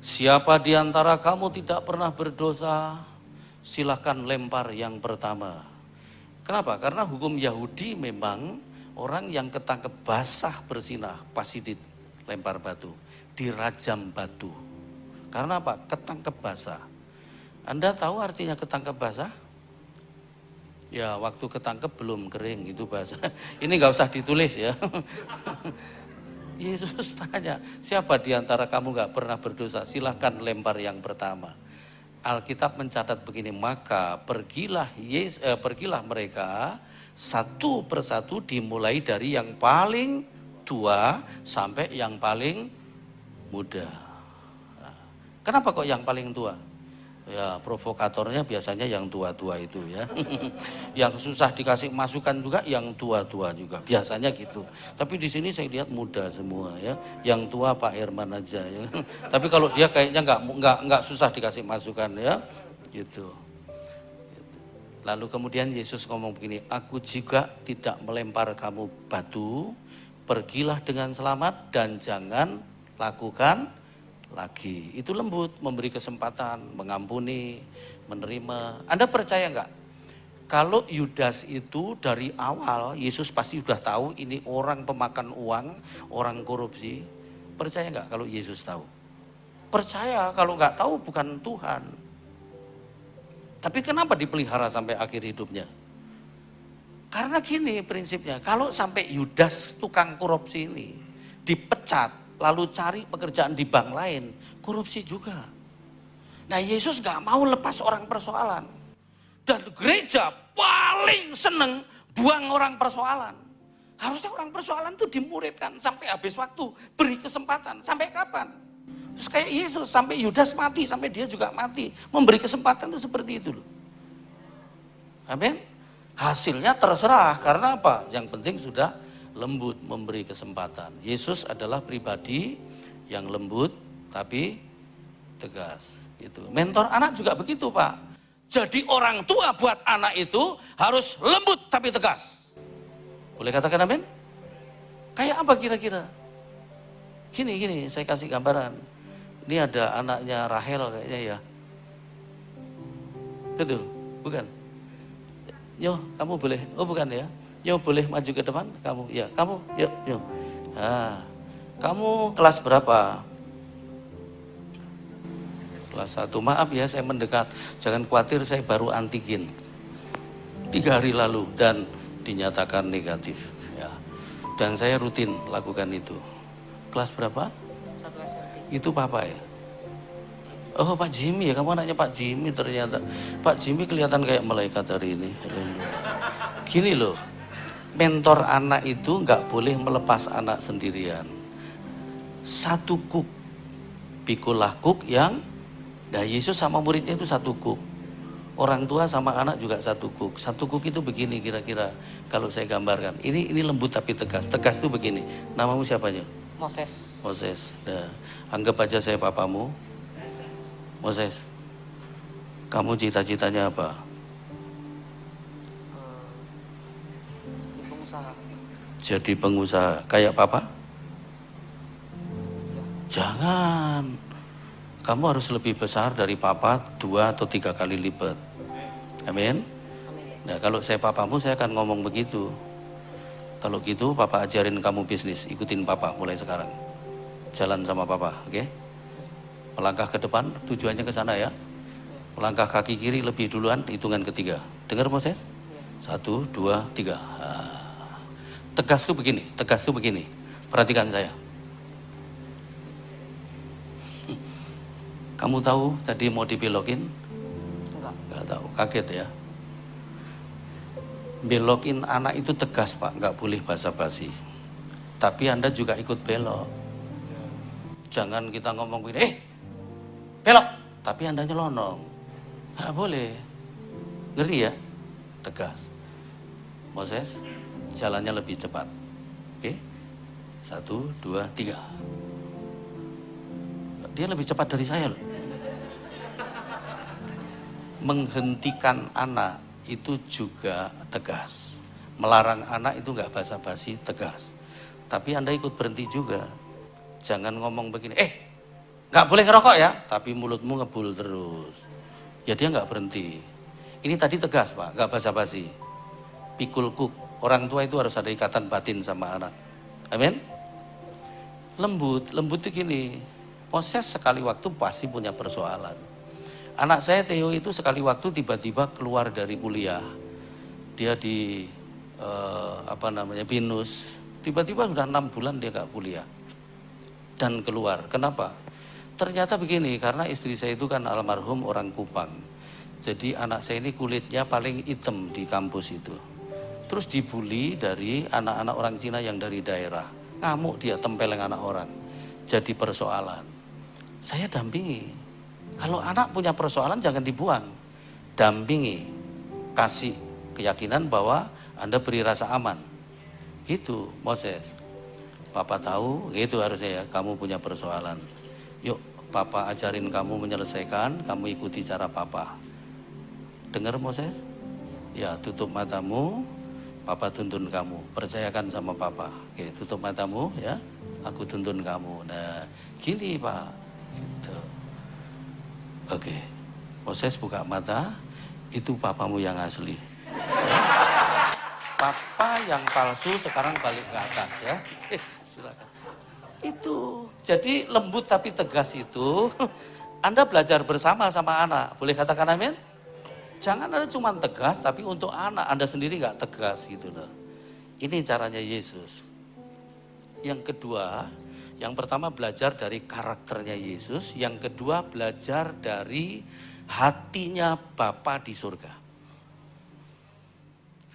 siapa di antara kamu tidak pernah berdosa, silahkan lempar yang pertama. Kenapa? Karena hukum Yahudi memang orang yang ketangkep basah berzinah pasti dilempar batu, dirajam batu. Karena apa? Ketangkep basah. Anda tahu artinya ketangkep basah? Ya waktu ketangkep belum kering, itu bahasa. Ini gak usah ditulis ya. Yesus tanya, siapa di antara kamu gak pernah berdosa? Silahkan lempar yang pertama. Alkitab mencatat begini, maka pergilah mereka satu persatu, dimulai dari yang paling tua sampai yang paling muda. Kenapa kok yang paling tua? Ya provokatornya biasanya yang tua-tua itu ya. Yang susah dikasih masukan juga yang tua-tua juga, biasanya gitu. Tapi di sini saya lihat muda semua ya. Yang tua Pak Herman aja ya. Tapi kalau dia kayaknya nggak susah dikasih masukan ya, gitu. Lalu kemudian Yesus ngomong begini, aku juga tidak melempar kamu batu, pergilah dengan selamat dan jangan lakukan lagi. Itu lembut, memberi kesempatan, mengampuni, menerima. Anda percaya nggak? Kalau Yudas itu dari awal Yesus pasti sudah tahu ini orang pemakan uang, orang korupsi. Percaya nggak kalau Yesus tahu? Percaya, kalau nggak tahu bukan Tuhan. Tapi kenapa dipelihara sampai akhir hidupnya? Karena gini prinsipnya, kalau sampai Yudas tukang korupsi ini dipecat, lalu cari pekerjaan di bank lain, korupsi juga. Nah Yesus gak mau lepas orang persoalan. Dan gereja paling seneng buang orang persoalan. Harusnya orang persoalan itu dimuridkan sampai habis waktu, beri kesempatan. Sampai kapan? Terus kayak Yesus, sampai Yudas mati, sampai dia juga mati. Memberi kesempatan itu seperti itu loh. Amin. Hasilnya terserah, karena apa? Yang penting sudah lembut, memberi kesempatan. Yesus adalah pribadi yang lembut tapi tegas. Gitu. Mentor anak juga begitu Pak. Jadi orang tua buat anak itu harus lembut tapi tegas. Boleh katakan amin? Kayak apa kira-kira? Gini, saya kasih gambaran. Ini ada anaknya Rahel kayaknya ya. Betul, bukan? Yo, kamu boleh, oh bukan ya. Yo boleh maju ke depan, kamu, ya kamu, yuk. Nah, kamu kelas berapa? Kelas 1, maaf ya saya mendekat, jangan khawatir saya baru antigen 3 hari lalu dan dinyatakan negatif. Ya. Dan saya rutin lakukan itu. Kelas berapa? 1 SMP. Itu papa ya? Oh Pak Jimmy ya, kamu anaknya Pak Jimmy ternyata. Pak Jimmy kelihatan kayak malaikat hari ini. Gini loh, mentor anak itu nggak boleh melepas anak sendirian. Satu kuk, pikulah kuk yang, nah Yesus sama muridnya itu satu kuk. Orang tua sama anak juga satu kuk. Satu kuk itu begini kira-kira kalau saya gambarkan. Ini lembut tapi tegas. Tegas itu begini. Namamu siapanya? Moses. Moses. Nah, anggap aja saya papamu. Moses, kamu cita-citanya apa? Jadi pengusaha. Jadi pengusaha. Kayak papa? Jangan. Kamu harus lebih besar dari papa 2 atau 3 kali lipat. Amin. Nah kalau saya papamu saya akan ngomong begitu. Kalau gitu papa ajarin kamu bisnis. Ikutin papa mulai sekarang. Jalan sama papa, oke? Melangkah ke depan, tujuannya ke sana ya. Melangkah kaki kiri lebih duluan, hitungan ketiga. Dengar Moses? 1, 2, 3. Tegas tuh begini, tegas tuh begini. Perhatikan saya. Kamu tahu tadi mau dibelokin? Enggak tahu, kaget ya. Belokin anak itu tegas Pak, nggak boleh basa-basi. Tapi Anda juga ikut belok. Jangan kita ngomong begini, belok, tapi Anda nyelonong. Nggak boleh. Ngerti ya? Tegas. Moses, jalannya lebih cepat. Oke? 1, 2, 3. Dia lebih cepat dari saya loh. Menghentikan anak itu juga tegas. Melarang anak itu nggak basa-basi, tegas. Tapi Anda ikut berhenti juga. Jangan ngomong begini, nggak boleh ngerokok ya, tapi mulutmu ngebul terus. Ya dia nggak berhenti. Ini tadi tegas Pak, nggak basa-basi. Pikul kuk, orang tua itu harus ada ikatan batin sama anak. Amin. Lembut itu gini. Moses sekali waktu pasti punya persoalan. Anak saya Theo itu sekali waktu tiba-tiba keluar dari kuliah. Dia di BINUS. Tiba-tiba sudah 6 bulan dia gak kuliah. Dan keluar. Kenapa? Ternyata begini, karena istri saya itu kan almarhum orang Kupang. Jadi anak saya ini kulitnya paling hitam di kampus itu. Terus dibully dari anak-anak orang Cina yang dari daerah. Ngamuk dia, tempeleng anak orang. Jadi persoalan. Saya dampingi. Kalau anak punya persoalan jangan dibuang. Dampingi. Kasih keyakinan bahwa Anda beri rasa aman. Gitu Moses. Papa tahu, gitu harusnya ya, kamu punya persoalan. Yuk, Papa ajarin kamu menyelesaikan, kamu ikuti cara Papa. Dengar Moses? Ya, tutup matamu, Papa tuntun kamu. Percayakan sama Papa. Oke, tutup matamu ya, aku tuntun kamu. Nah, gini Pak. Gitu. Oke, Moses buka mata, itu papamu yang asli. Ya. Papa yang palsu sekarang balik ke atas ya. Silakan. Itu, jadi lembut tapi tegas itu, Anda belajar bersama sama anak. Boleh katakan amin? Jangan Anda cuma tegas, tapi untuk anak Anda sendiri nggak tegas gitu loh. Ini caranya Yesus. Yang kedua, yang pertama belajar dari karakternya Yesus. Yang kedua belajar dari hatinya Bapa di surga.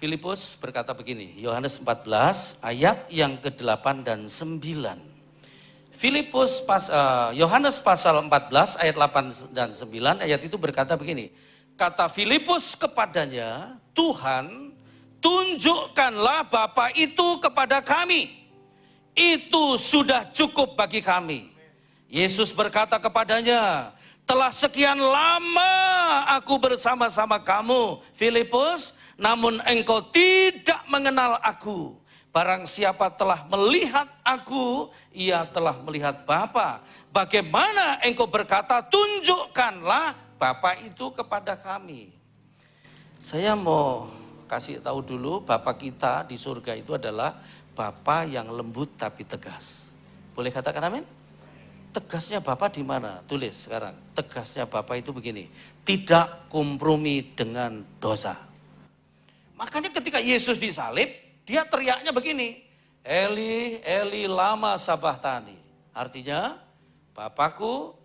Filipus berkata begini, Yohanes 14 ayat yang ke-8 dan 9. Yohanes pasal 14 ayat 8 dan 9 ayat itu berkata begini. Kata Filipus kepadanya, Tuhan, tunjukkanlah Bapa itu kepada kami. Itu sudah cukup bagi kami. Yesus berkata kepadanya, telah sekian lama aku bersama-sama kamu, Filipus, namun engkau tidak mengenal aku. Barang siapa telah melihat aku, ia telah melihat Bapa. Bagaimana engkau berkata, tunjukkanlah Bapa itu kepada kami. Saya mau kasih tahu dulu, Bapa kita di surga itu adalah Bapa yang lembut tapi tegas. Boleh katakan amin? Tegasnya Bapa di mana? Tulis sekarang. Tegasnya Bapa itu begini, tidak kompromi dengan dosa. Makanya ketika Yesus disalib, dia teriaknya begini, Eli, Eli lama sabachthani. Artinya, Bapakku,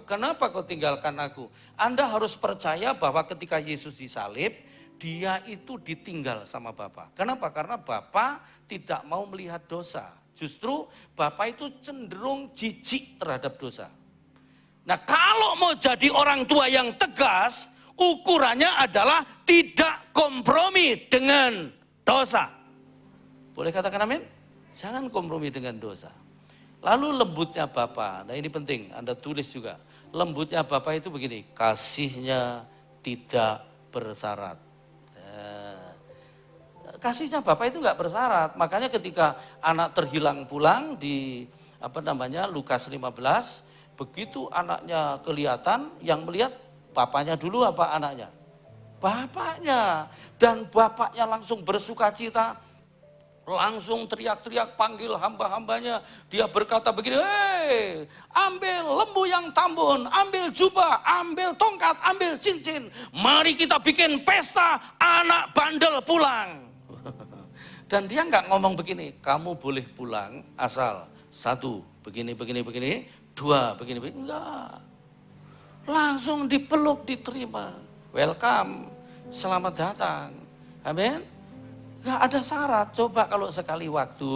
kenapa kau tinggalkan aku? Anda harus percaya bahwa ketika Yesus disalib, dia itu ditinggal sama Bapa. Kenapa? Karena Bapa tidak mau melihat dosa. Justru Bapa itu cenderung jijik terhadap dosa. Nah, kalau mau jadi orang tua yang tegas, ukurannya adalah tidak kompromi dengan dosa. Boleh katakan amin? Jangan kompromi dengan dosa. Lalu lembutnya Bapa, nah ini penting, Anda tulis juga. Lembutnya Bapa itu begini, kasihnya tidak bersyarat. Kasihnya Bapa itu enggak bersyarat. Makanya ketika anak terhilang pulang di Lukas 15, begitu anaknya kelihatan, yang melihat bapaknya dulu apa anaknya? Bapaknya. Dan bapaknya langsung bersukacita, langsung teriak-teriak panggil hamba-hambanya. Dia berkata begini, hei, ambil lembu yang tambun, ambil jubah, ambil tongkat, ambil cincin. Mari kita bikin pesta, anak bandel pulang. Dan dia nggak ngomong begini, kamu boleh pulang asal 1, begini, 2, begini, enggak. Langsung dipeluk, diterima. Welcome, selamat datang. Amin. Enggak ada syarat. Coba kalau sekali waktu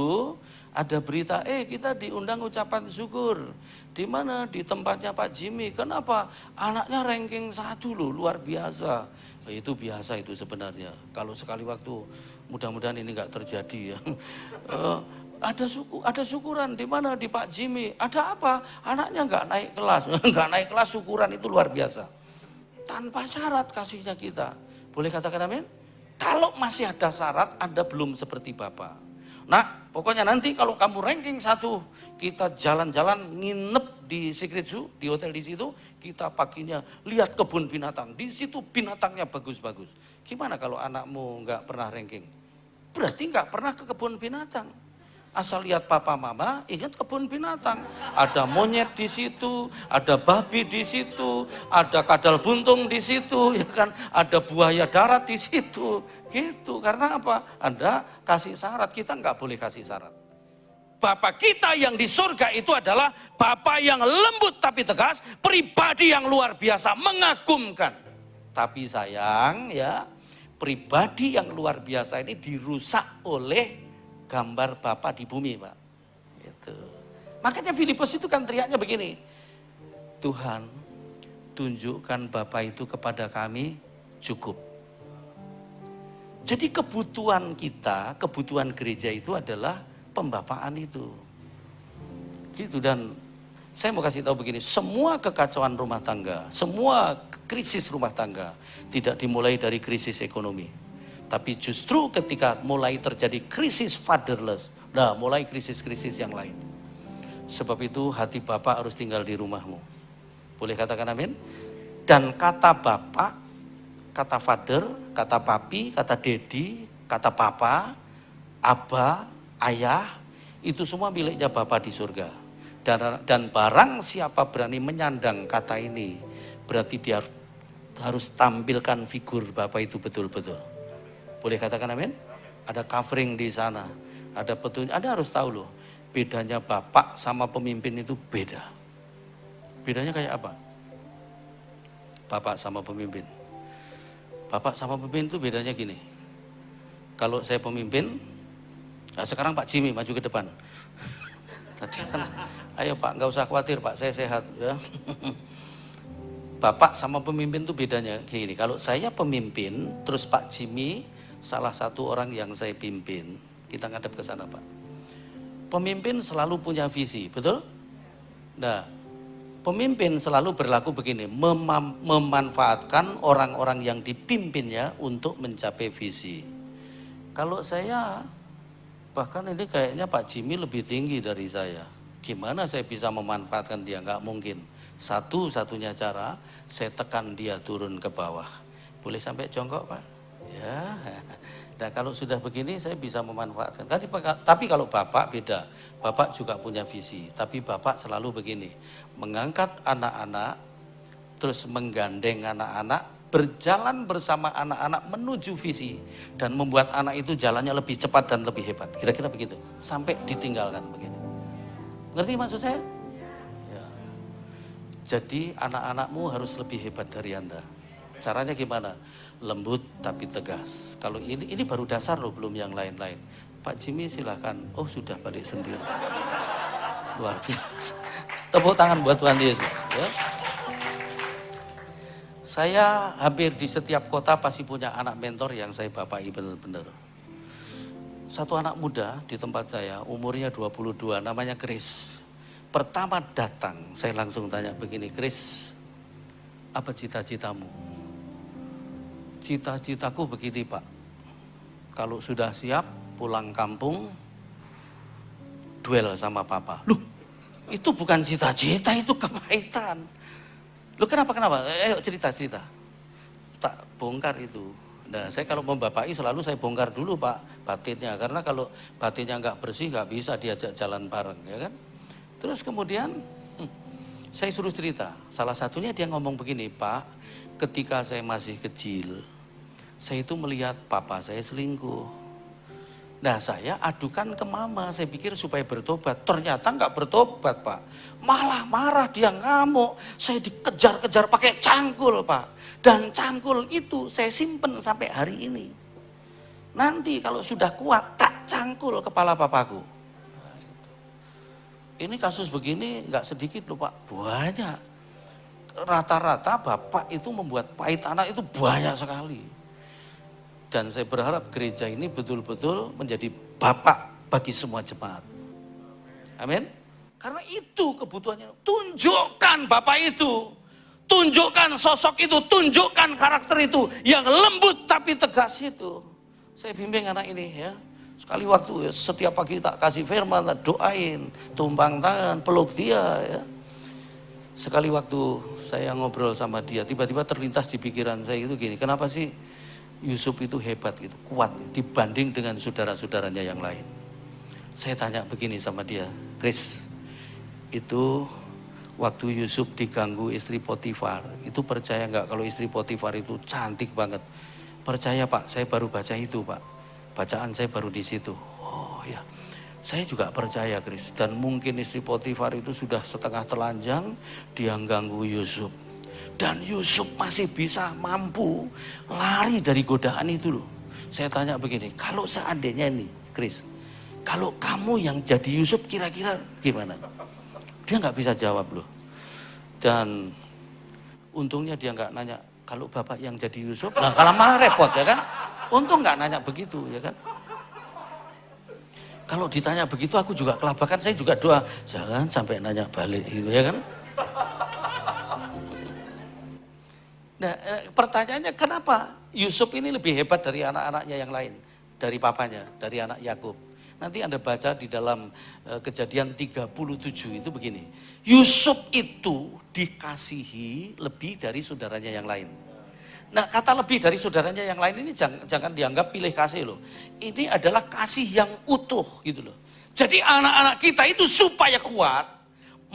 ada berita, kita diundang ucapan syukur. Di mana? Di tempatnya Pak Jimmy. Kenapa? Anaknya ranking 1 loh, luar biasa. Itu biasa itu sebenarnya. Kalau sekali waktu, mudah-mudahan ini enggak terjadi ya. Ada syukuran di mana? Di Pak Jimmy. Ada apa? Anaknya enggak naik kelas. Enggak naik kelas, syukuran itu luar biasa. Tanpa syarat kasihnya kita. Boleh katakan amin? Kalau masih ada syarat, Anda belum seperti Bapak. Nah, pokoknya nanti kalau kamu ranking 1, kita jalan-jalan nginep di Secret Zoo, di hotel di situ, kita paginya lihat kebun binatang. Di situ binatangnya bagus-bagus. Gimana kalau anakmu enggak pernah ranking? Berarti enggak pernah ke kebun binatang. Asal lihat papa mama, ingat kebun binatang. Ada monyet di situ, ada babi di situ, ada kadal buntung di situ, ya kan? Ada buaya darat di situ. Gitu. Karena apa? Anda kasih syarat, kita nggak boleh kasih syarat. Bapak kita yang di surga itu adalah Bapak yang lembut tapi tegas, pribadi yang luar biasa, mengagumkan. Tapi sayang ya, pribadi yang luar biasa ini dirusak oleh gambar Bapa di bumi, Pak. Itu. Makanya Filipus itu kan teriaknya begini, Tuhan, tunjukkan Bapa itu kepada kami cukup. Jadi kebutuhan kita, kebutuhan gereja itu adalah pembapaan itu. Gitu. Dan saya mau kasih tahu begini, semua kekacauan rumah tangga, semua krisis rumah tangga tidak dimulai dari krisis ekonomi. Tapi justru ketika mulai terjadi krisis fatherless, nah mulai krisis-krisis yang lain. Sebab itu hati Bapak harus tinggal di rumahmu. Boleh katakan amin? Dan kata Bapak, kata father, kata papi, kata daddy, kata papa, aba, ayah, itu semua miliknya Bapa di surga. Dan barang siapa berani menyandang kata ini, berarti dia harus tampilkan figur Bapa itu betul-betul. Boleh katakan amin? Ada covering di sana, ada petunjuk. Anda harus tahu loh, bedanya Bapak sama pemimpin itu beda. Bedanya kayak apa? Bapak sama pemimpin. Bapak sama pemimpin itu bedanya gini. Kalau saya pemimpin, nah sekarang Pak Jimmy maju ke depan. Tadi kan, ayo Pak, nggak usah khawatir Pak, saya sehat. Ya. Bapak sama pemimpin itu bedanya gini. Kalau saya pemimpin, terus Pak Jimmy salah satu orang yang saya pimpin, kita ngadep ke sana Pak. Pemimpin selalu punya visi, betul? Nah, pemimpin selalu berlaku begini, memanfaatkan orang-orang yang dipimpinnya untuk mencapai visi. Kalau saya, bahkan ini kayaknya Pak Jimmy lebih tinggi dari saya. Gimana saya bisa memanfaatkan dia? Nggak mungkin. Satu-satunya cara, saya tekan dia turun ke bawah. Boleh sampai jongkok Pak? Ya, nah kalau sudah begini saya bisa memanfaatkan. Tapi kalau Bapak beda, Bapak juga punya visi. Tapi Bapak selalu begini, mengangkat anak-anak, terus menggandeng anak-anak, berjalan bersama anak-anak menuju visi. Dan membuat anak itu jalannya lebih cepat dan lebih hebat. Kira-kira begitu, sampai ditinggalkan begini. Ngerti maksud saya? Ya. Jadi anak-anakmu harus lebih hebat dari Anda. Caranya gimana? Lembut tapi tegas. Kalau ini baru dasar loh, belum yang lain-lain. Pak Jimmy silahkan. Oh sudah balik sendiri. Luar biasa. Tepuk tangan buat Tuhan Yesus. Ya. Saya hampir di setiap kota pasti punya anak mentor yang saya bapai benar-benar. Satu anak muda di tempat saya, umurnya 22, namanya Chris. Pertama datang, saya langsung tanya begini, Chris, apa cita-citamu? Cita-citaku begini Pak, kalau sudah siap pulang kampung, duel sama papa. Loh, itu bukan cita-cita, itu kepahitan. Loh kenapa? Ayo cerita. Tak bongkar itu. Nah saya kalau membapai selalu saya bongkar dulu Pak batinnya. Karena kalau batinnya nggak bersih nggak bisa diajak jalan bareng ya kan. Terus kemudian saya suruh cerita. Salah satunya dia ngomong begini, Pak, ketika saya masih kecil, saya itu melihat papa saya selingkuh. Nah saya adukan ke mama, saya pikir supaya bertobat. Ternyata nggak bertobat Pak. Malah marah, dia ngamuk. Saya dikejar-kejar pakai cangkul Pak. Dan cangkul itu saya simpen sampai hari ini. Nanti kalau sudah kuat, tak cangkul kepala papaku. Ini kasus begini nggak sedikit loh Pak, banyak. Rata-rata bapak itu membuat pahit anak itu banyak sekali. Dan saya berharap gereja ini betul-betul menjadi bapak bagi semua jemaat. Amin. Karena itu kebutuhannya. Tunjukkan bapak itu. Tunjukkan sosok itu. Tunjukkan karakter itu. Yang lembut tapi tegas itu. Saya bimbing anak ini ya. Sekali waktu ya, setiap pagi tak kasih firman, tak doain, tumpang tangan, peluk dia ya. Sekali waktu saya ngobrol sama dia, tiba-tiba terlintas di pikiran saya itu gini, kenapa sih Yusuf itu hebat gitu, kuat dibanding dengan saudara-saudaranya yang lain. Saya tanya begini sama dia, Chris, itu waktu Yusuf diganggu istri Potifar, itu percaya nggak kalau istri Potifar itu cantik banget? Percaya Pak, saya baru baca itu Pak. Bacaan saya baru di situ. Oh ya, saya juga percaya Chris. Dan mungkin istri Potifar itu sudah setengah telanjang, dia ganggu Yusuf. Dan Yusuf masih bisa mampu lari dari godaan itu loh. Saya tanya begini, kalau seandainya nih Chris, kalau kamu yang jadi Yusuf kira-kira gimana? Dia nggak bisa jawab loh. Dan untungnya dia nggak nanya, kalau bapak yang jadi Yusuf, nah kalau malah repot ya kan? Untung nggak nanya begitu ya kan. Kalau ditanya begitu aku juga kelabakan, saya juga doa jangan sampai nanya balik gitu ya kan. Nah pertanyaannya kenapa Yusuf ini lebih hebat dari anak-anaknya yang lain, dari papanya, dari anak Yakub. Nanti Anda baca di dalam Kejadian 37 itu begini, Yusuf itu dikasihi lebih dari saudaranya yang lain. Nah kata lebih dari saudaranya yang lain ini jangan dianggap pilih kasih loh. Ini adalah kasih yang utuh gitu loh. Jadi anak-anak kita itu supaya kuat,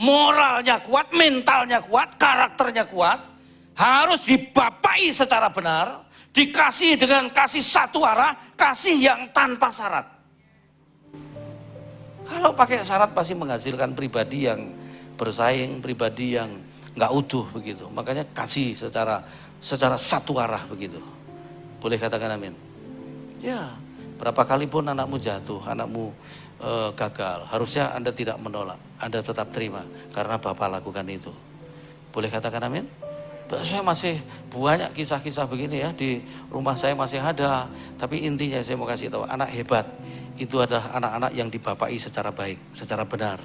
moralnya kuat, mentalnya kuat, karakternya kuat, harus dibapai secara benar, dikasih dengan kasih satu arah, kasih yang tanpa syarat. Kalau pakai syarat pasti menghasilkan pribadi yang bersaing, pribadi yang nggak utuh begitu. Makanya kasih secara satu arah begitu. Boleh katakan amin? Ya, berapa kali pun anakmu jatuh, anakmu gagal, harusnya Anda tidak menolak, Anda tetap terima karena Bapak lakukan itu. Boleh katakan amin? Saya masih banyak kisah-kisah begini ya, di rumah saya masih ada. Tapi intinya saya mau kasih tahu, anak hebat itu adalah anak-anak yang dibapai secara baik, secara benar.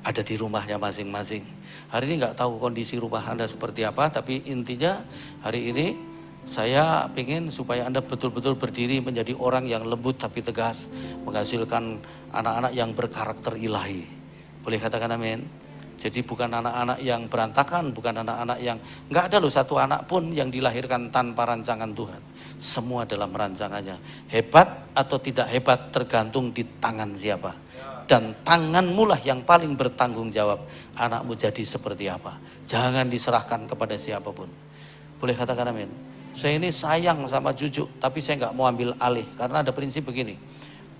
Ada di rumahnya masing-masing. Hari ini nggak tahu kondisi rumah Anda seperti apa, tapi intinya hari ini saya ingin supaya Anda betul-betul berdiri menjadi orang yang lembut tapi tegas, menghasilkan anak-anak yang berkarakter ilahi. Boleh katakan amin? Jadi bukan anak-anak yang berantakan, bukan anak-anak yang, nggak ada loh satu anak pun yang dilahirkan tanpa rancangan Tuhan. Semua dalam rancangannya. Hebat atau tidak hebat tergantung di tangan siapa. Dan tanganmu lah yang paling bertanggung jawab anakmu jadi seperti apa. Jangan diserahkan kepada siapapun. Boleh katakan amin. Saya ini sayang sama cucu, tapi saya nggak mau ambil alih karena ada prinsip begini.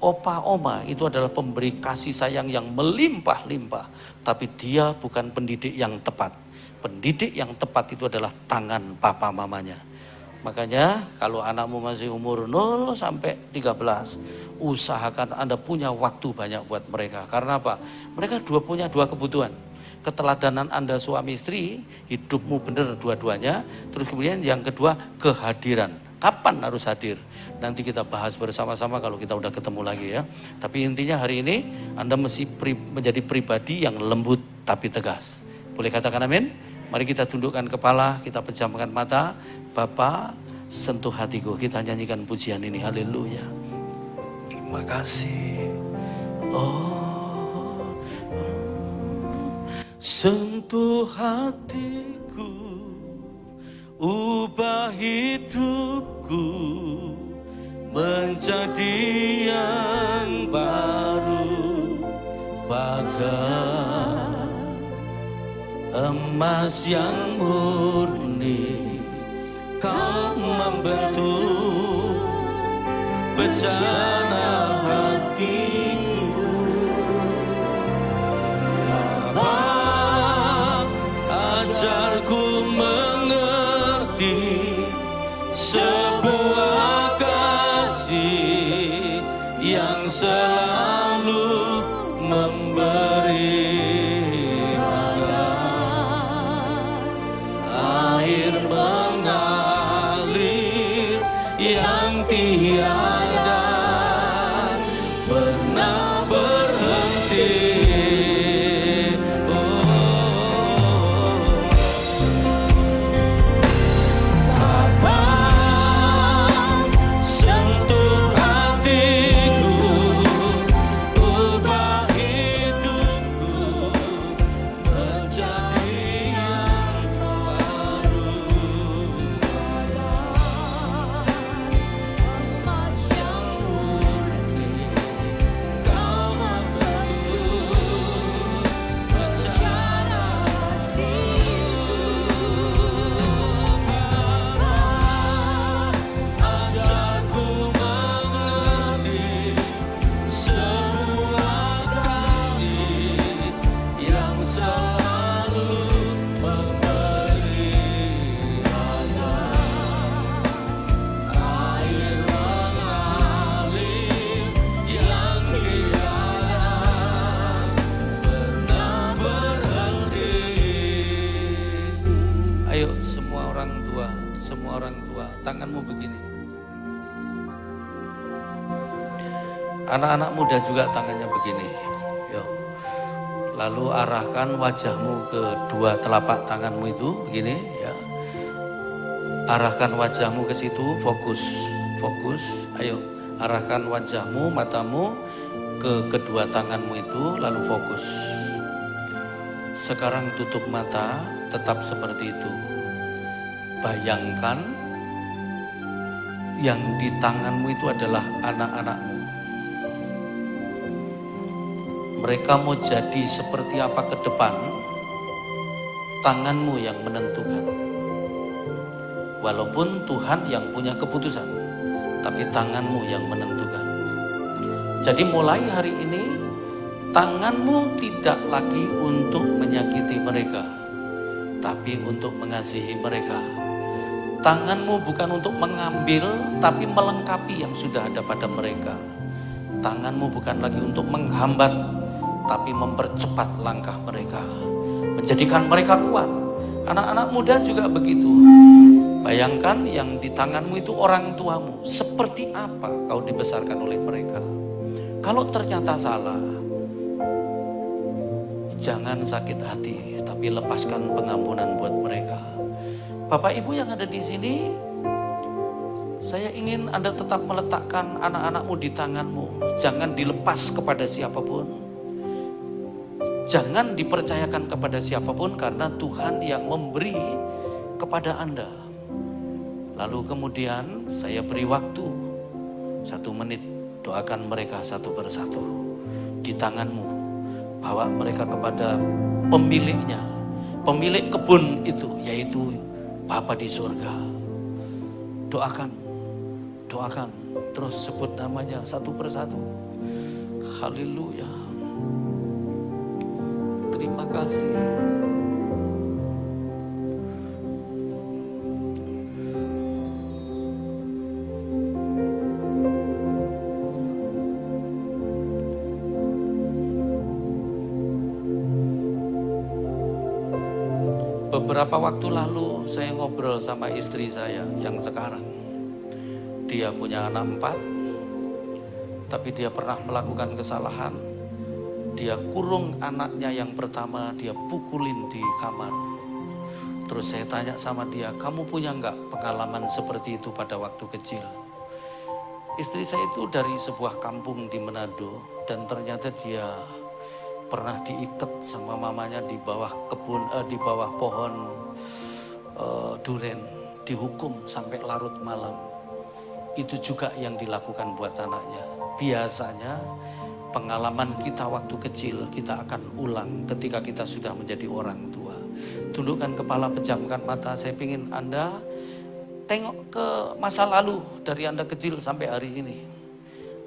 Opa oma itu adalah pemberi kasih sayang yang melimpah-limpah, tapi dia bukan pendidik yang tepat. pendidik yang tepat itu adalah tangan papa mamanya. Makanya kalau anakmu masih umur 0 sampai 13, usahakan Anda punya waktu banyak buat mereka. Karena apa? Mereka punya dua kebutuhan. Keteladanan Anda suami istri, hidupmu benar dua-duanya. Terus kemudian yang kedua, kehadiran. Kapan harus hadir? Nanti kita bahas bersama-sama kalau kita udah ketemu lagi ya. Tapi intinya hari ini Anda mesti menjadi pribadi yang lembut tapi tegas. Boleh katakan amin? Mari kita tundukkan kepala, kita pejamkan mata. Bapa, sentuh hatiku. Kita nyanyikan pujian ini. Haleluya. Terima kasih. Oh, sentuh hatiku, ubah hidupku menjadi yang baru, bagai emas yang murni. Kau membentuk bejana hatiku. Bapa, ajarku mengerti sebuah kasih yang selalu memberi air mengalir yang tiada pernah berhenti. Bapa, sentuh hatiku, ubah hidupku menjadi yang baru. Emas yang murni, kau membentuk bejana hatiku. Ajarku mengerti sebuah kasih yang selalu memberi air mengalir yang tiada pernah berhenti. Ayo semua orang tua, tanganmu begini. Anak-anak muda juga tangannya begini. Yuk. Lalu arahkan wajahmu ke dua telapak tanganmu itu begini ya. Arahkan wajahmu ke situ, fokus. Ayo, arahkan wajahmu, matamu ke kedua tanganmu itu lalu fokus. Sekarang tutup mata, tetap seperti itu. Bayangkan yang di tanganmu itu adalah anak-anakmu. Mereka mau jadi seperti apa ke depan, tanganmu yang menentukan. Walaupun Tuhan yang punya keputusan, tapi tanganmu yang menentukan. Jadi mulai hari ini, tanganmu tidak lagi untuk menyakiti mereka, tapi untuk mengasihi mereka. Tanganmu bukan untuk mengambil, tapi melengkapi yang sudah ada pada mereka. Tanganmu bukan lagi untuk menghambat, tapi mempercepat langkah mereka, menjadikan mereka kuat. Anak-anak muda juga begitu. Bayangkan yang di tanganmu itu orang tuamu. Seperti apa kau dibesarkan oleh mereka. Kalau ternyata salah, jangan sakit hati, tapi lepaskan pengampunan buat mereka. Bapak Ibu yang ada di sini, saya ingin Anda tetap meletakkan anak-anakmu di tanganmu. Jangan dilepas kepada siapapun. Jangan dipercayakan kepada siapapun karena Tuhan yang memberi kepada Anda. Lalu kemudian saya beri waktu 1 menit. Doakan mereka satu persatu. Di tanganmu. Bawa mereka kepada pemiliknya. Pemilik kebun itu yaitu Bapa di surga. Doakan. Terus sebut namanya satu persatu. Haleluya. Terima kasih. Beberapa waktu lalu saya ngobrol sama istri saya yang sekarang. Dia punya anak 4, tapi dia pernah melakukan kesalahan. Dia kurung anaknya yang pertama, dia pukulin di kamar. Terus saya tanya sama dia, kamu punya enggak pengalaman seperti itu pada waktu kecil? Istri saya itu dari sebuah kampung di Manado, dan ternyata dia pernah diikat sama mamanya di bawah di bawah pohon duren, dihukum sampai larut malam. Itu juga yang dilakukan buat anaknya. Biasanya pengalaman kita waktu kecil kita akan ulang ketika kita sudah menjadi orang tua. Tundukkan kepala, pejamkan mata. Saya ingin Anda tengok ke masa lalu dari Anda kecil sampai hari ini.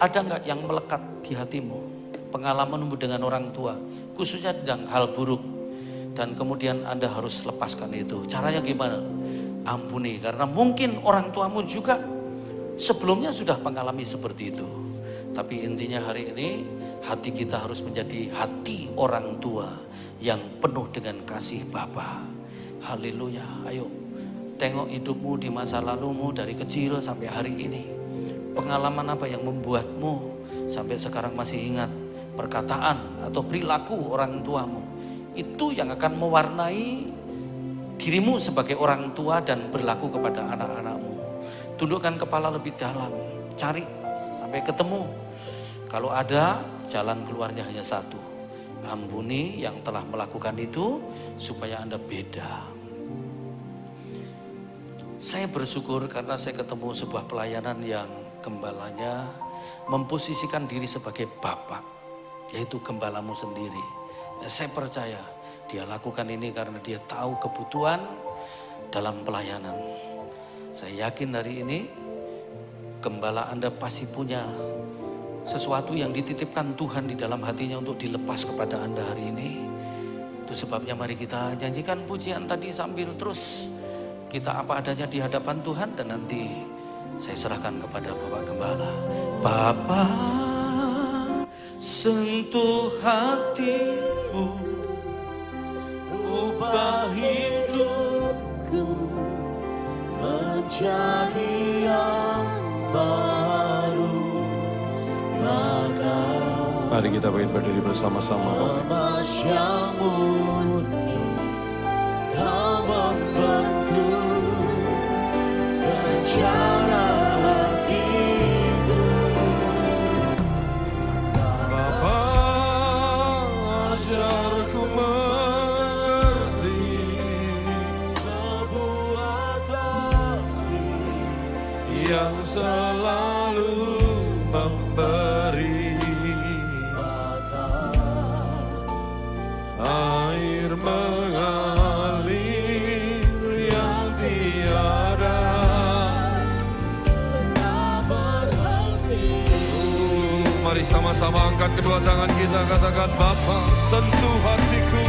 Ada enggak yang melekat di hatimu? Pengalamanmu dengan orang tua, khususnya tentang hal buruk. Dan kemudian Anda harus lepaskan itu. Caranya gimana? Ampuni, karena mungkin orang tuamu juga sebelumnya sudah mengalami seperti itu. Tapi intinya hari ini hati kita harus menjadi hati orang tua yang penuh dengan kasih Bapa. Haleluya. Ayo tengok hidupmu di masa lalumu dari kecil sampai hari ini. Pengalaman apa yang membuatmu sampai sekarang masih ingat perkataan atau perilaku orang tuamu? Itu yang akan mewarnai dirimu sebagai orang tua dan berlaku kepada anak-anakmu. Tundukkan kepala lebih dalam, cari sampai ketemu. Kalau ada, jalan keluarnya hanya satu. Ampuni yang telah melakukan itu supaya Anda beda. Saya bersyukur karena saya ketemu sebuah pelayanan yang gembalanya memposisikan diri sebagai bapak, yaitu gembalamu sendiri. Saya percaya dia lakukan ini karena dia tahu kebutuhan dalam pelayanan. Saya yakin hari ini gembala Anda pasti punya sesuatu yang dititipkan Tuhan di dalam hatinya untuk dilepas kepada Anda hari ini. Itu sebabnya mari kita nyanyikan pujian tadi sambil terus kita apa adanya di hadapan Tuhan, dan nanti saya serahkan kepada Bapak Gembala. Bapa, sentuh hatiku, ubah hidupku menjadi yang baru. Mari kita berdiri bersama-sama. Emas yang murni, Kau membentuk rencana hatiku. Bapa, ajarku mengerti Sebuah kasih yang selalu memberi air mengalir yang tiada berhenti. Mari sama-sama angkat kedua tangan kita, katakan, Bapa, sentuh hatiku.